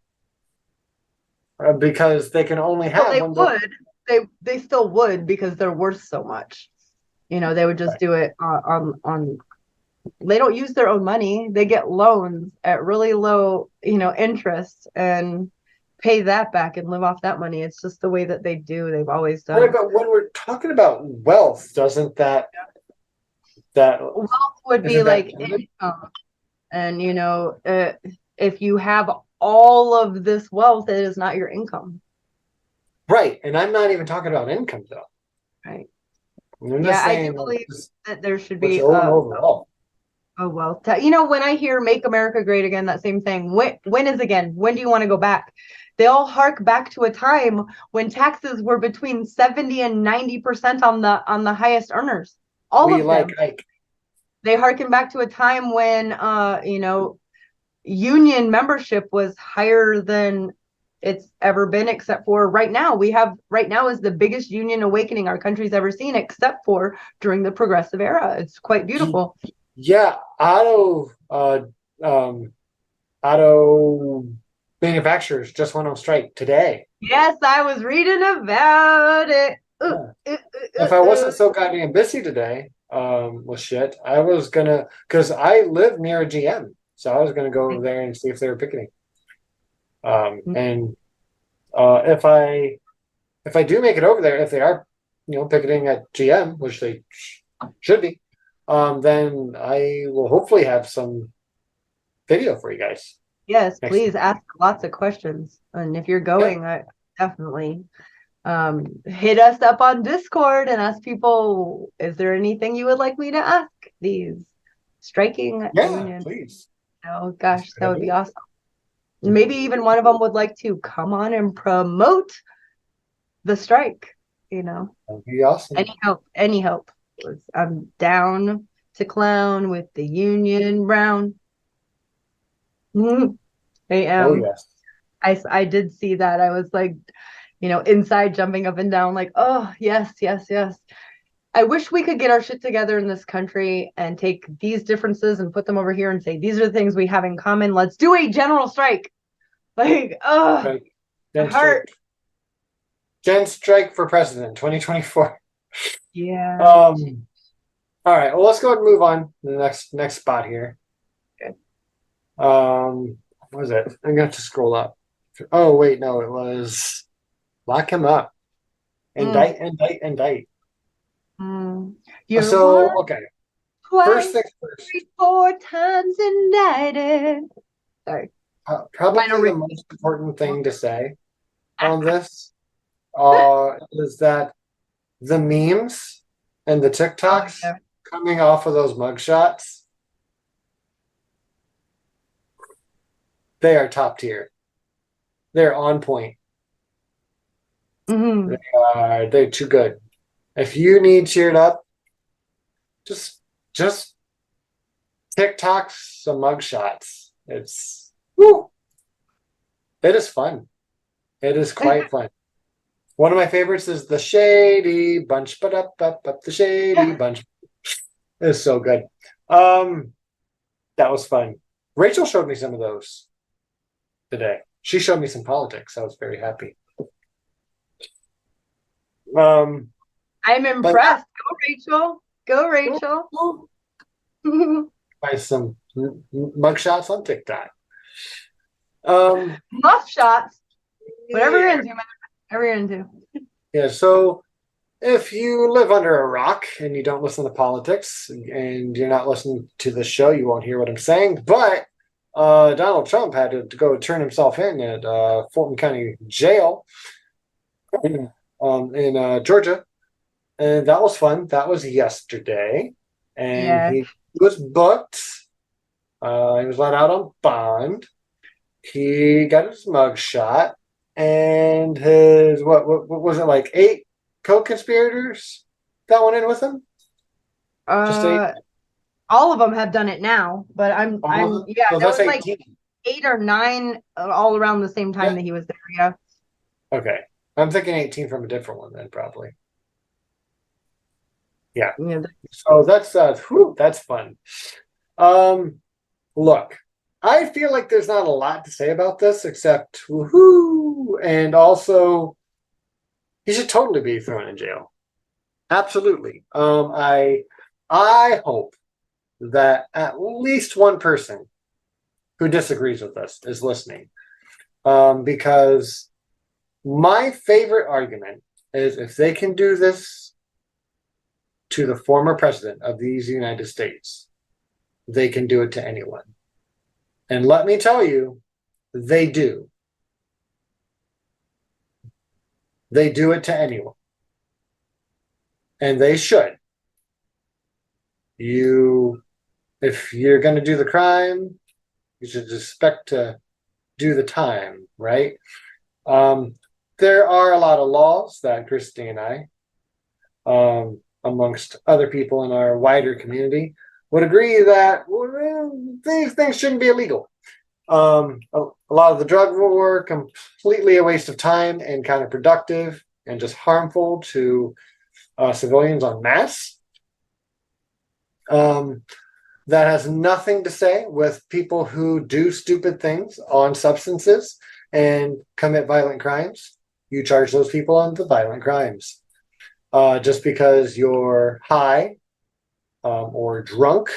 Because they can only have Well, they one. would. They still would because they're worth so much. They would just do it on. They don't use their own money. They get loans at really low, interest and pay that back and live off that money. It's just the way that they do. They've always done. But when we're talking about wealth, doesn't that wealth would be like good? income, and if you have all of this wealth, it is not your income. Right, and I'm not even talking about income though. Right. I'm just saying, I do believe that there should what's be your own overall. a wealth tax. When I hear "Make America Great Again," that same thing. When is again? When do you want to go back? They all hark back to a time when taxes were between 70 and 90% on the highest earners. All of them. They harken back to a time when union membership was higher than it's ever been, except for right now. Right now is the biggest union awakening our country's ever seen, except for during the progressive era. It's quite beautiful. Yeah, auto manufacturers just went on strike today. Yes, I was reading about it. If I wasn't so goddamn busy today, with shit, I was gonna, because I live near a GM, so I was gonna go over there and see if they were picketing. And if I do make it over there, if they are, picketing at GM, which they should be, then I will hopefully have some video for you guys. Yes, please ask lots of questions, and if you're going, I definitely hit us up on Discord and ask people, is there anything you would like me to ask these striking union? Please. Oh gosh, that would be awesome. Maybe even one of them would like to come on and promote the strike. That'd be awesome. Any help. I'm down to clown with the Union Brown. I am. Oh yes. I did see that. I was like, inside jumping up and down, like, oh yes, yes, yes. I wish we could get our shit together in this country and take these differences and put them over here and say, these are the things we have in common. Let's do a general strike. Like, heart. Gen strike for president 2024. Yeah. All right. Well, let's go ahead and move on to the next spot here. Okay. What was it? I'm gonna have to scroll up. Oh wait, no, it was lock him up. Indict. So okay. First things first. 4 times indicted. Sorry. Probably the most important thing to say on this is that the memes and the TikToks coming off of those mugshots, they are top tier. They're on point. Mm-hmm. They're too good. If you need cheered up, just TikTok some mugshots. It is fun. It is quite fun. One of my favorites is the Shady Bunch, but up the Shady Bunch. It's so good. That was fun. Rachel showed me some of those today. She showed me some politics. I was very happy. I'm impressed. Go Rachel. By some mugshots on TikTok. Muff shots. Whatever you're into, man. Whatever you're into. Yeah, so if you live under a rock and you don't listen to politics and you're not listening to the show, you won't hear what I'm saying. But Donald Trump had to go turn himself in at Fulton County Jail in Georgia. And that was fun. That was yesterday. And he was booked. He was let out on bond. He got his mug shot. And his, what was it, like 8 co-conspirators that went in with him? Just 8? All of them have done it now, but so that was 18. Like 8 or 9 all around the same time that he was there. Yeah. Okay. I'm thinking 18 from a different one then, probably. Yeah. So that's fun. Look, I feel like there's not a lot to say about this except woohoo, and also he should totally be thrown in jail. Absolutely. I hope that at least one person who disagrees with us is listening. Because my favorite argument is if they can do this to the former president of these United States, they can do it to anyone. And let me tell you, they do. They do it to anyone. And they should. If you're going to do the crime, you should expect to do the time, right? There are a lot of laws that Christy and I, amongst other people in our wider community, would agree that these things shouldn't be illegal. A lot of the drug war completely a waste of time and counterproductive and just harmful to civilians en masse. That has nothing to say with people who do stupid things on substances and commit violent crimes. You charge those people on the violent crimes. Just because you're high or drunk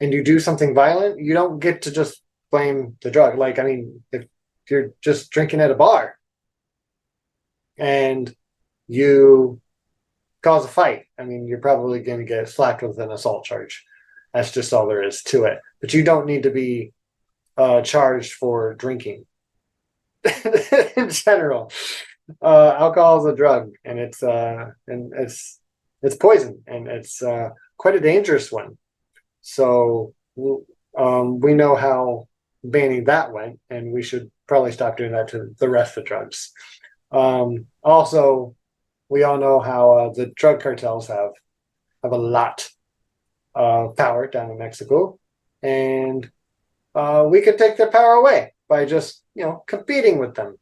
and you do something violent, you don't get to just blame the drug. Like, I mean, if you're just drinking at a bar and you cause a fight, I mean, you're probably going to get slapped with an assault charge. That's just all there is to it. But you don't need to be charged for drinking. In general, alcohol is a drug, and it's poison, and it's quite a dangerous one. So we know how banning that went, and we should probably stop doing that to the rest of the drugs. Also, we all know how the drug cartels have a lot of power down in Mexico, and we could take their power away by just competing with them,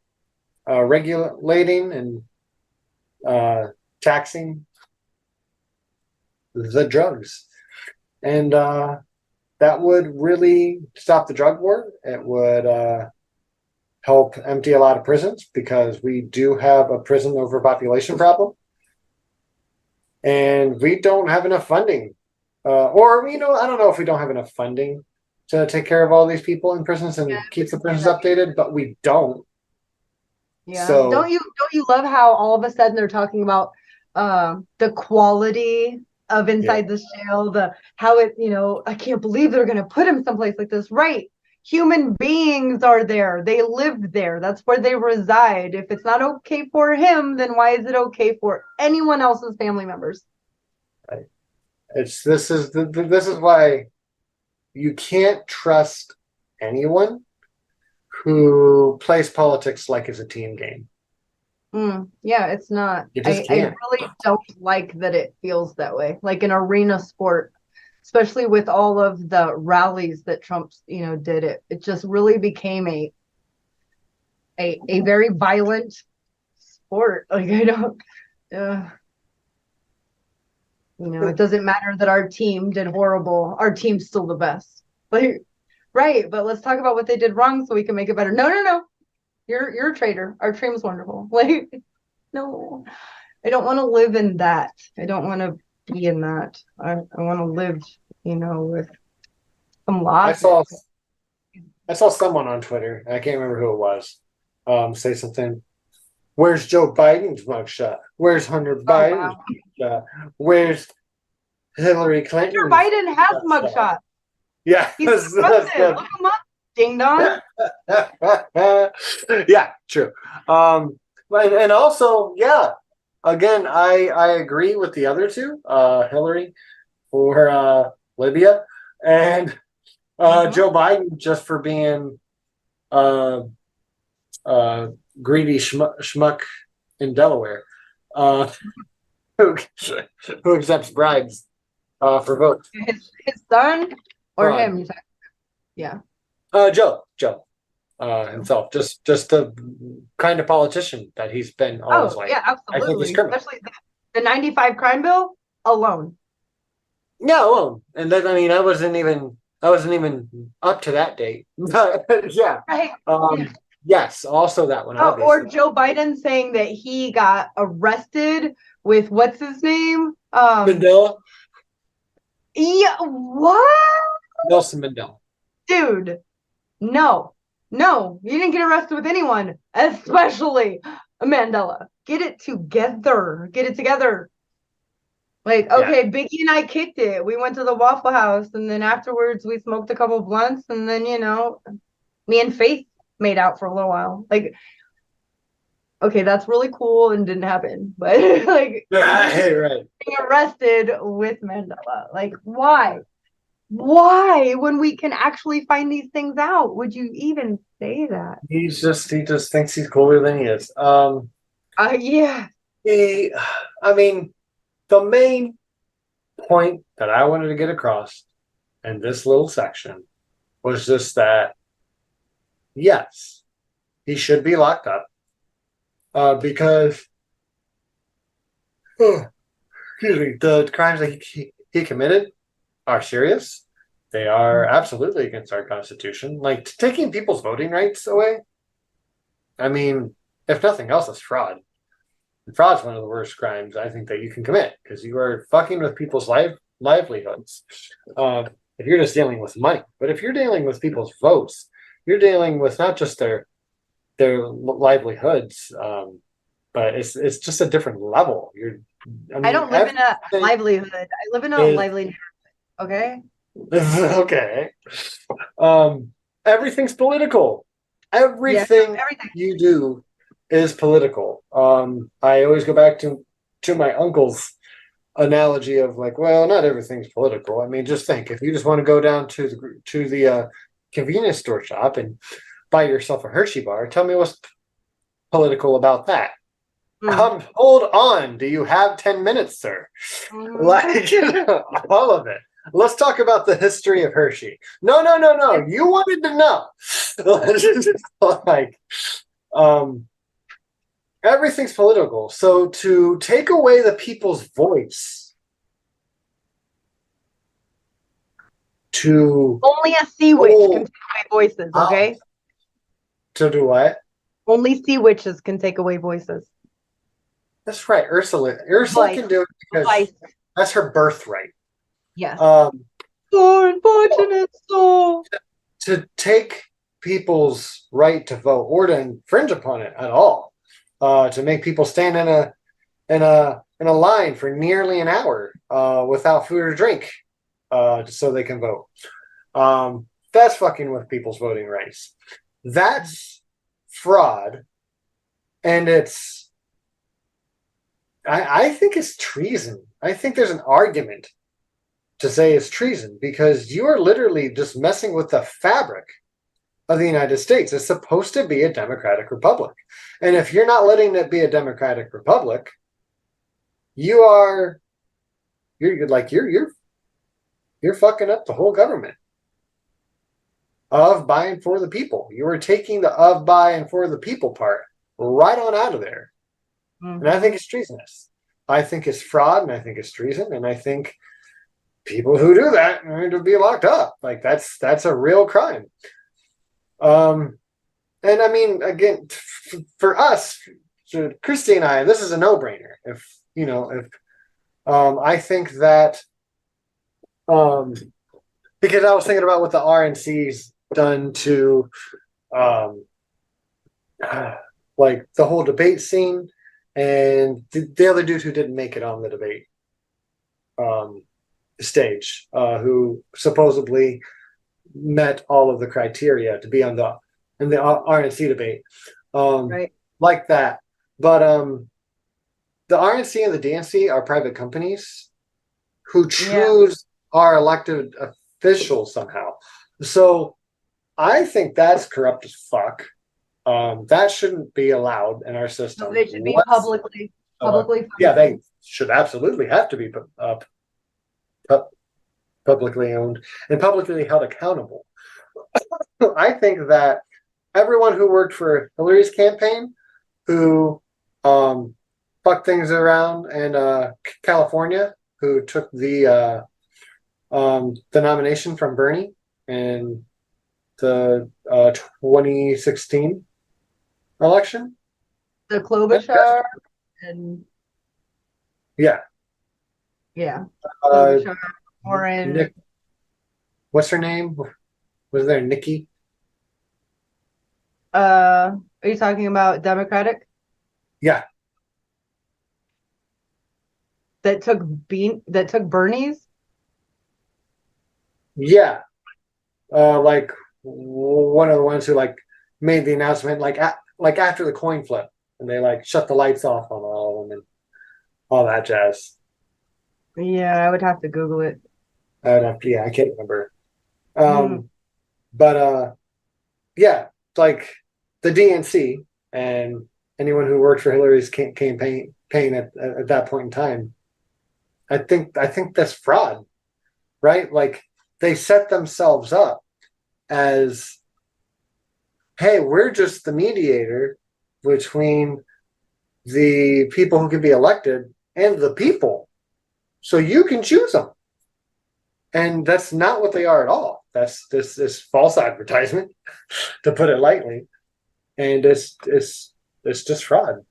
regulating and taxing the drugs, and that would really stop the drug war. It would help empty a lot of prisons because we do have a prison overpopulation problem, and we don't have enough funding, or I don't know if we don't have enough funding to take care of all these people in prisons and keep the prisons updated, but we don't. Yeah. So don't you love how all of a sudden they're talking about the quality of inside this jail, how it, I can't believe they're gonna put him someplace like this. Right. Human beings are there. They live there. That's where they reside. If it's not okay for him, then why is it okay for anyone else's family members? Right. This is why you can't trust anyone who plays politics like it's a team game. Yeah, it's not. I really don't like that it feels that way, like an arena sport, especially with all of the rallies that Trump, did. It just really became a very violent sport. Like, I don't, it doesn't matter that our team did horrible. Our team's still the best. Like, right, but let's talk about what they did wrong so we can make it better. No. You're a traitor. Our team's wonderful. Like, no. I don't want to live in that. I don't want to be in that. I want to live, with some logic. I saw someone on Twitter, I can't remember who it was, say something. Where's Joe Biden's mugshot? Where's Hunter Biden's mugshot? Where's Hillary Clinton? Hunter Biden has mugshot. Yeah. He's look him up, ding dong. Yeah, true. And also, yeah, again, I agree with the other two, Hillary for Libya, and Joe Biden just for being greedy schmuck in Delaware, who accepts bribes for votes. His son or him? Yeah. Joe himself, just the kind of politician that he's been all his life. Yeah, absolutely. I think he's criminal. Especially the 95 crime bill alone. No, and that, I mean, I wasn't even up to that date. But yeah. Right. Um, yes, also that one, Oh, or obviously. Joe Biden saying that he got arrested with what's his name? Mandela, Yeah, what? Nelson Mandela. Dude, no, no, you didn't get arrested with anyone, especially Mandela. Get it together. Get it together. Like, Yeah. okay, Biggie and I kicked it. We went to the Waffle House, and then afterwards we smoked a couple blunts, and then, me and Faith made out for a little while. Like, okay, that's really cool and didn't happen. But like Right, right. being arrested with Mandela. Like, why? Why, when we can actually find these things out, would you even say that? He just thinks he's cooler than he is. Yeah. He, I mean, the main point that I wanted to get across in this little section was just that, yes, he should be locked up because, excuse me, the crimes that he committed are serious. They are absolutely against our Constitution. Like taking people's voting rights away. I mean, if nothing else, it's fraud. And fraud's one of the worst crimes I think that you can commit because you are fucking with people's livelihoods. If you're just dealing with money, but if you're dealing with people's votes, you're dealing with not just their livelihoods, but it's just a different level. I don't live in a everything livelihood. I live in a is lively neighborhood. Okay. okay. Everything's political. Yes. Everything Everything. you do is political. I always go back to my uncle's analogy of like, well, not everything's political. I mean, just think if you just want to go down to the convenience store shop and buy yourself a Hershey bar, tell me what's political about that. Hold on. Do you have 10 minutes, sir? Like, all of it. Let's talk about the history of Hershey. No, no, no, no. You wanted to know. Like, um, everything's political. So to take away the people's voice, to Only a sea witch can take away voices, okay? to do what? Only sea witches can take away voices. That's right. Ursula can do it because that's her birthright. Yes. So unfortunate soul. To take people's right to vote or to infringe upon it at all, to make people stand in a line for nearly an hour without food or drink, so they can vote. That's fucking with people's voting rights. That's fraud, and I think it's treason. I think there's an argument to say it's treason because you are literally just messing with the fabric of the United States. It's supposed to be a democratic republic. And if you're not letting it be a democratic republic, you're fucking up the whole government of, by, and for the people. You are taking the of, by, and for the people part right on out of there. And I think it's treasonous. I think it's fraud, and I think it's treason, and I think people who do that need to be locked up. Like that's a real crime. And I mean, again, for us, Christy and I, this is a no-brainer. If I think that, because I was thinking about what the RNC's done to, like the whole debate scene, and the other dude who didn't make it on the debate stage, who supposedly met all of the criteria to be in the RNC debate, Right. like that. But the RNC and the DNC are private companies who choose our elected officials somehow. So I think that's corrupt as fuck. That shouldn't be allowed in our system. So they should be publicly yeah, they should absolutely have to be publicly owned and publicly held accountable. I think that everyone who worked for Hillary's campaign, who fucked things around in California, who took the the nomination from Bernie in the 2016 election. The Klobuchar and Yeah. yeah, Uh, Klobuchar, Warren. Nick, what's her name? Was there Nikki? Are you talking about Democratic Yeah. that took Bernie's? Yeah. Like one of the ones who like made the announcement like like after the coin flip, and they like shut the lights off on all of them and all that jazz. Yeah, I would have to Google it. Yeah, I can't remember. Mm. But yeah, like the DNC and anyone who worked for Hillary's campaign at that point in time, I think that's fraud, right? Like they set themselves up as, hey, we're just the mediator between the people who can be elected and the people, so you can choose them. And that's not what they are at all. That's this false advertisement, to put it lightly, and it's just fraud.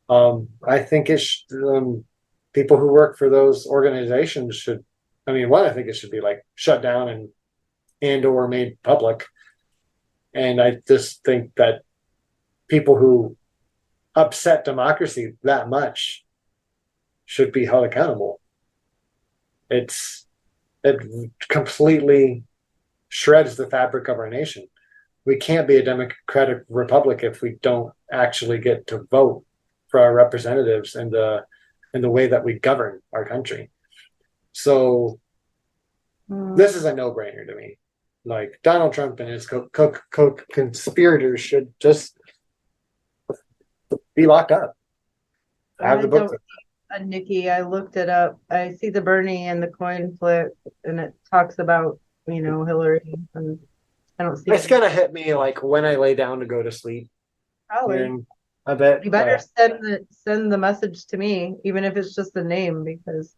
I think people who work for those organizations should. I mean, one, I think it should be like shut down and or made public. And I just think that people who upset democracy that much should be held accountable. It completely shreds the fabric of our nation. We can't be a democratic republic if we don't actually get to vote for our representatives and the way that we govern our country. So this is a no-brainer to me. Like Donald Trump and his co-conspirators should just be locked up. Have the books. Nikki, I looked it up. I see the Bernie and the coin flip, and it talks about Hillary, and I don't see. It's gonna hit me like when I lay down to go to sleep. Probably. And I bet You better send the message to me, even if it's just the name, because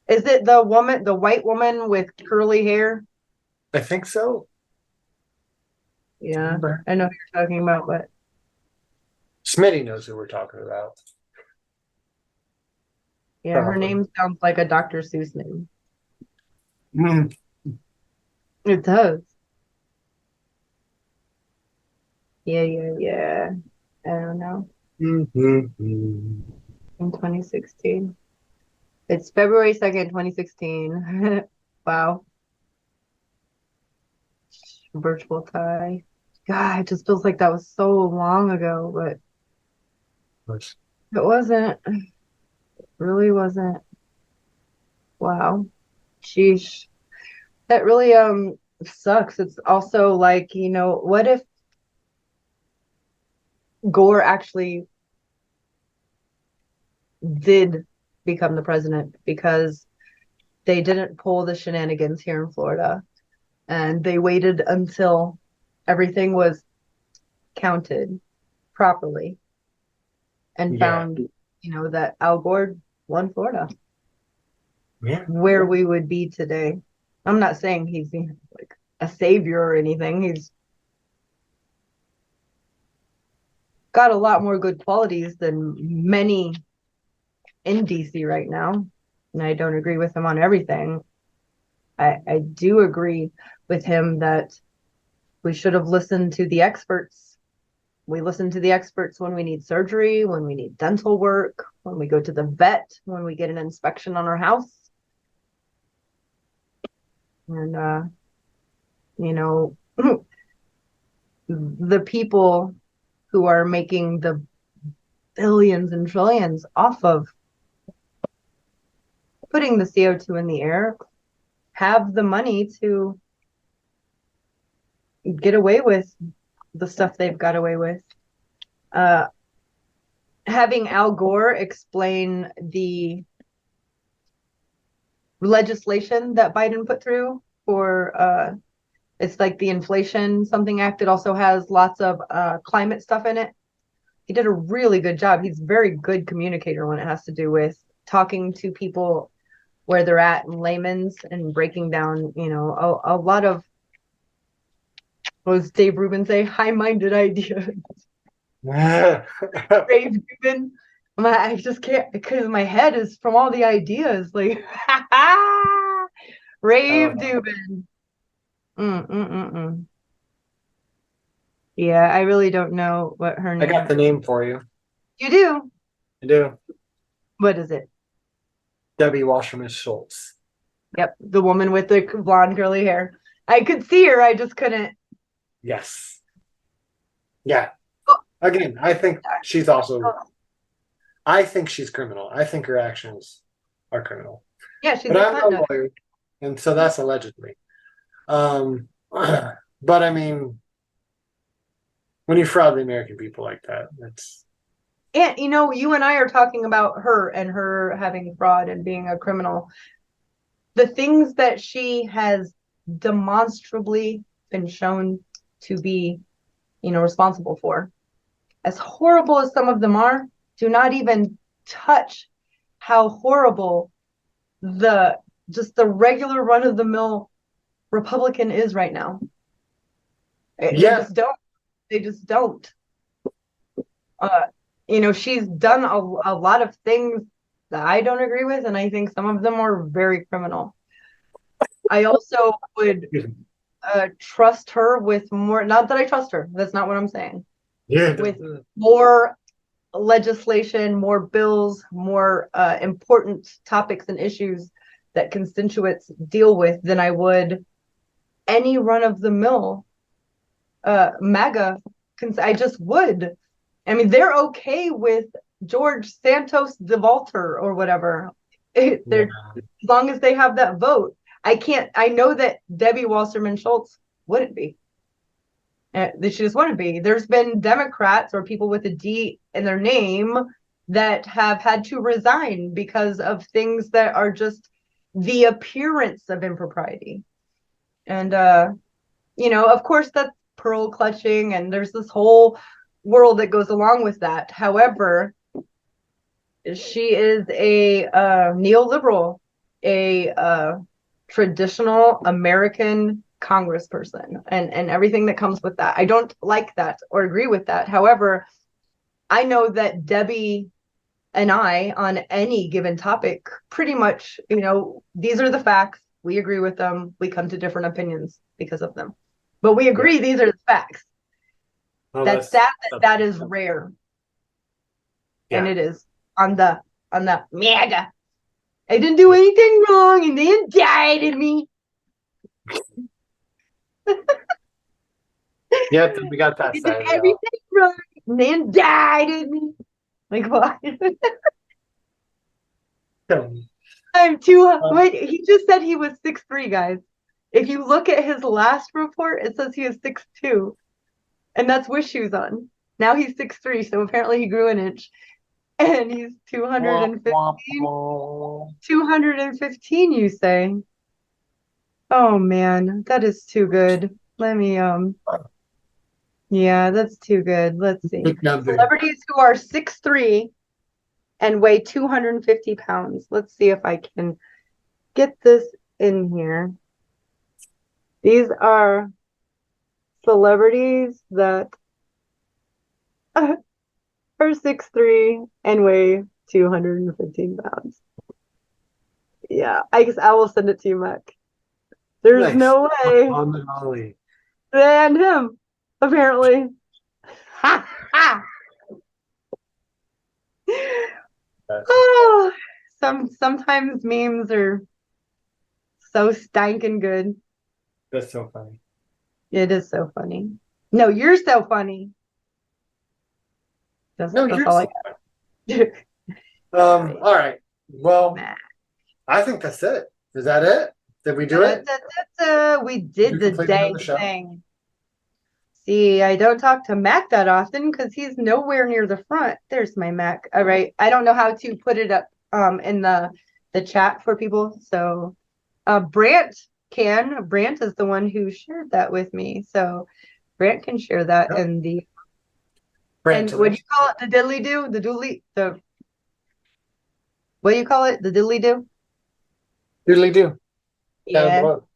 is it the white woman with curly hair? I think so. Yeah, I know who you're talking about, but Smitty knows who we're talking about. yeah, her name sounds like a Dr. Seuss name. Mm. It does. Yeah. I don't know. Mm-hmm. In 2016. It's February 2nd, 2016. Wow. Virtual tie. God, it just feels like that was so long ago, but it wasn't. It really wasn't. Wow. Sheesh. That really sucks. It's also like, what if Gore actually did become the president because they didn't pull the shenanigans here in Florida, and they waited until everything was counted properly and found, that Al Gore won Florida. Yeah. Where we would be today. I'm not saying he's like a savior or anything. He's got a lot more good qualities than many in DC right now. And I don't agree with him on everything. I do agree with him that we should have listened to the experts. We listen to the experts when we need surgery, when we need dental work, when we go to the vet, when we get an inspection on our house. And, the people who are making the billions and trillions off of putting the CO2 in the air have the money to get away with the stuff they've got away with. Having Al Gore explain the legislation that Biden put through for it's like the Inflation Something Act. It also has lots of climate stuff in it. He did a really good job. He's a very good communicator when it has to do with talking to people where they're at in layman's and breaking down, a lot of, what does Dave Rubin say? High-minded ideas. Dave Rubin. I just can't, because my head is from all the ideas. Like, Rave Dubin. Yeah, I really don't know what her name I got the is. name for you. You do? I do. What is it? Debbie Wasserman Schultz. Yep, the woman with the blonde curly hair. I could see her, I just couldn't. Yes. Yeah. Again, I think she's also. I think she's criminal. I think her actions are criminal. Yeah, she's but a I'm cunt no nut. lawyer, and so that's allegedly. But I mean, when you fraud the American people like that, it's. And you and I are talking about her and her having fraud and being a criminal. The things that she has demonstrably been shown to be, responsible for, as horrible as some of them are, do not even touch how horrible the regular run-of-the-mill Republican is right now. They just don't. They just don't. She's done a lot of things that I don't agree with, and I think some of them are very criminal. I also would trust her with more, not that I trust her, that's not what I'm saying. Yeah. With more legislation, more bills, more important topics and issues that constituents deal with than I would any run-of-the-mill MAGA. I just would. I mean, they're okay with George Santos DeValter or whatever. As long as they have that vote. I know that Debbie Wasserman Schultz wouldn't be. She just wouldn't be. There's been Democrats or people with a D in their name that have had to resign because of things that are just the appearance of impropriety. And, of course, that's pearl clutching, and there's this whole world that goes along with that. However, she is a neoliberal, a traditional American congressperson, and everything that comes with that. I don't like that or agree with that. However, I know that Debbie and I, on any given topic, pretty much, these are the facts. We agree with them. We come to different opinions because of them. But we agree these are the facts. Well, that's sad that is rare. Yeah. And it is on the MAGA. I didn't do anything wrong and they indicted me. Yep, we got that side. Did everything wrong and they indicted me. Like what? I'm too. Wait, he just said he was 6'3", guys. If you look at his last report, it says he is 6'2", and that's with shoes on. Now he's 6'3", so apparently he grew an inch, and he's 215. 215, you say? Oh man, that is too good. Let me Yeah, that's too good. Let's see. Celebrities who are 6'3" and weigh 250 pounds. Let's see if I can get this in here. These are celebrities that are 6'3" and weigh 215 pounds. Yeah, I guess I will send it to you, Mac. There's no way. And him, apparently. Ha ha! Oh, sometimes memes are so stinking good. That's so funny. It is so funny. No, you're so funny. That's all I got. All right. Well, I think that's it. Is that it? Did we do it? We did the dang thing. See, I don't talk to Mac that often because he's nowhere near the front. There's my Mac. All right. I don't know how to put it up in the chat for people. So Brant can. Brant is the one who shared that with me. So Brant can share that in the Brant, and what do you call it? The diddly do? What do you call it? The diddly do? Doodly do. Down Yeah. below.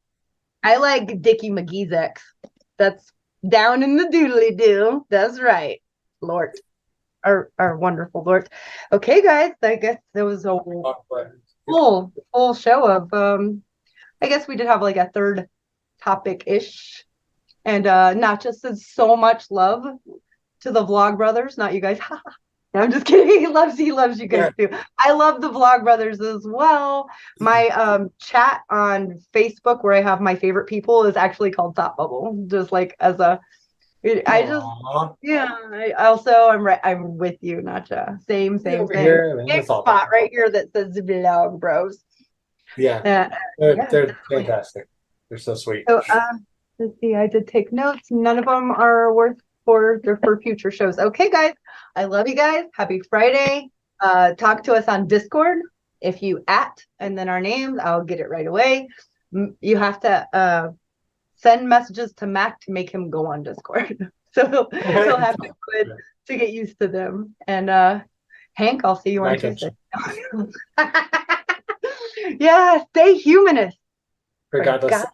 I like Dickie McGee's ex. That's down in the doodly do. That's right. Lord. Our wonderful Lord. Okay, guys. I guess there was a full show of I guess we did have like a third topic-ish. And Nacha says so much love to the Vlog Brothers, not you guys. No, I'm just kidding. He loves you guys too. I love the Vlog Brothers as well. My chat on Facebook where I have my favorite people is actually called Thought Bubble. Just like as a I'm with you, Nacha. Same. Here, Big spot right here that says Vlog Bros. Yeah. They're fantastic. They're so sweet. So let's see, I did take notes. None of them are worth for future shows. Okay, guys. I love you guys. Happy Friday. Talk to us on Discord. If you and then our names, I'll get it right away. You have to send messages to Mac to make him go on Discord. So he'll have to get used to them. And Hank, I'll see you on Tuesday. Yeah, stay humanist. Regardless.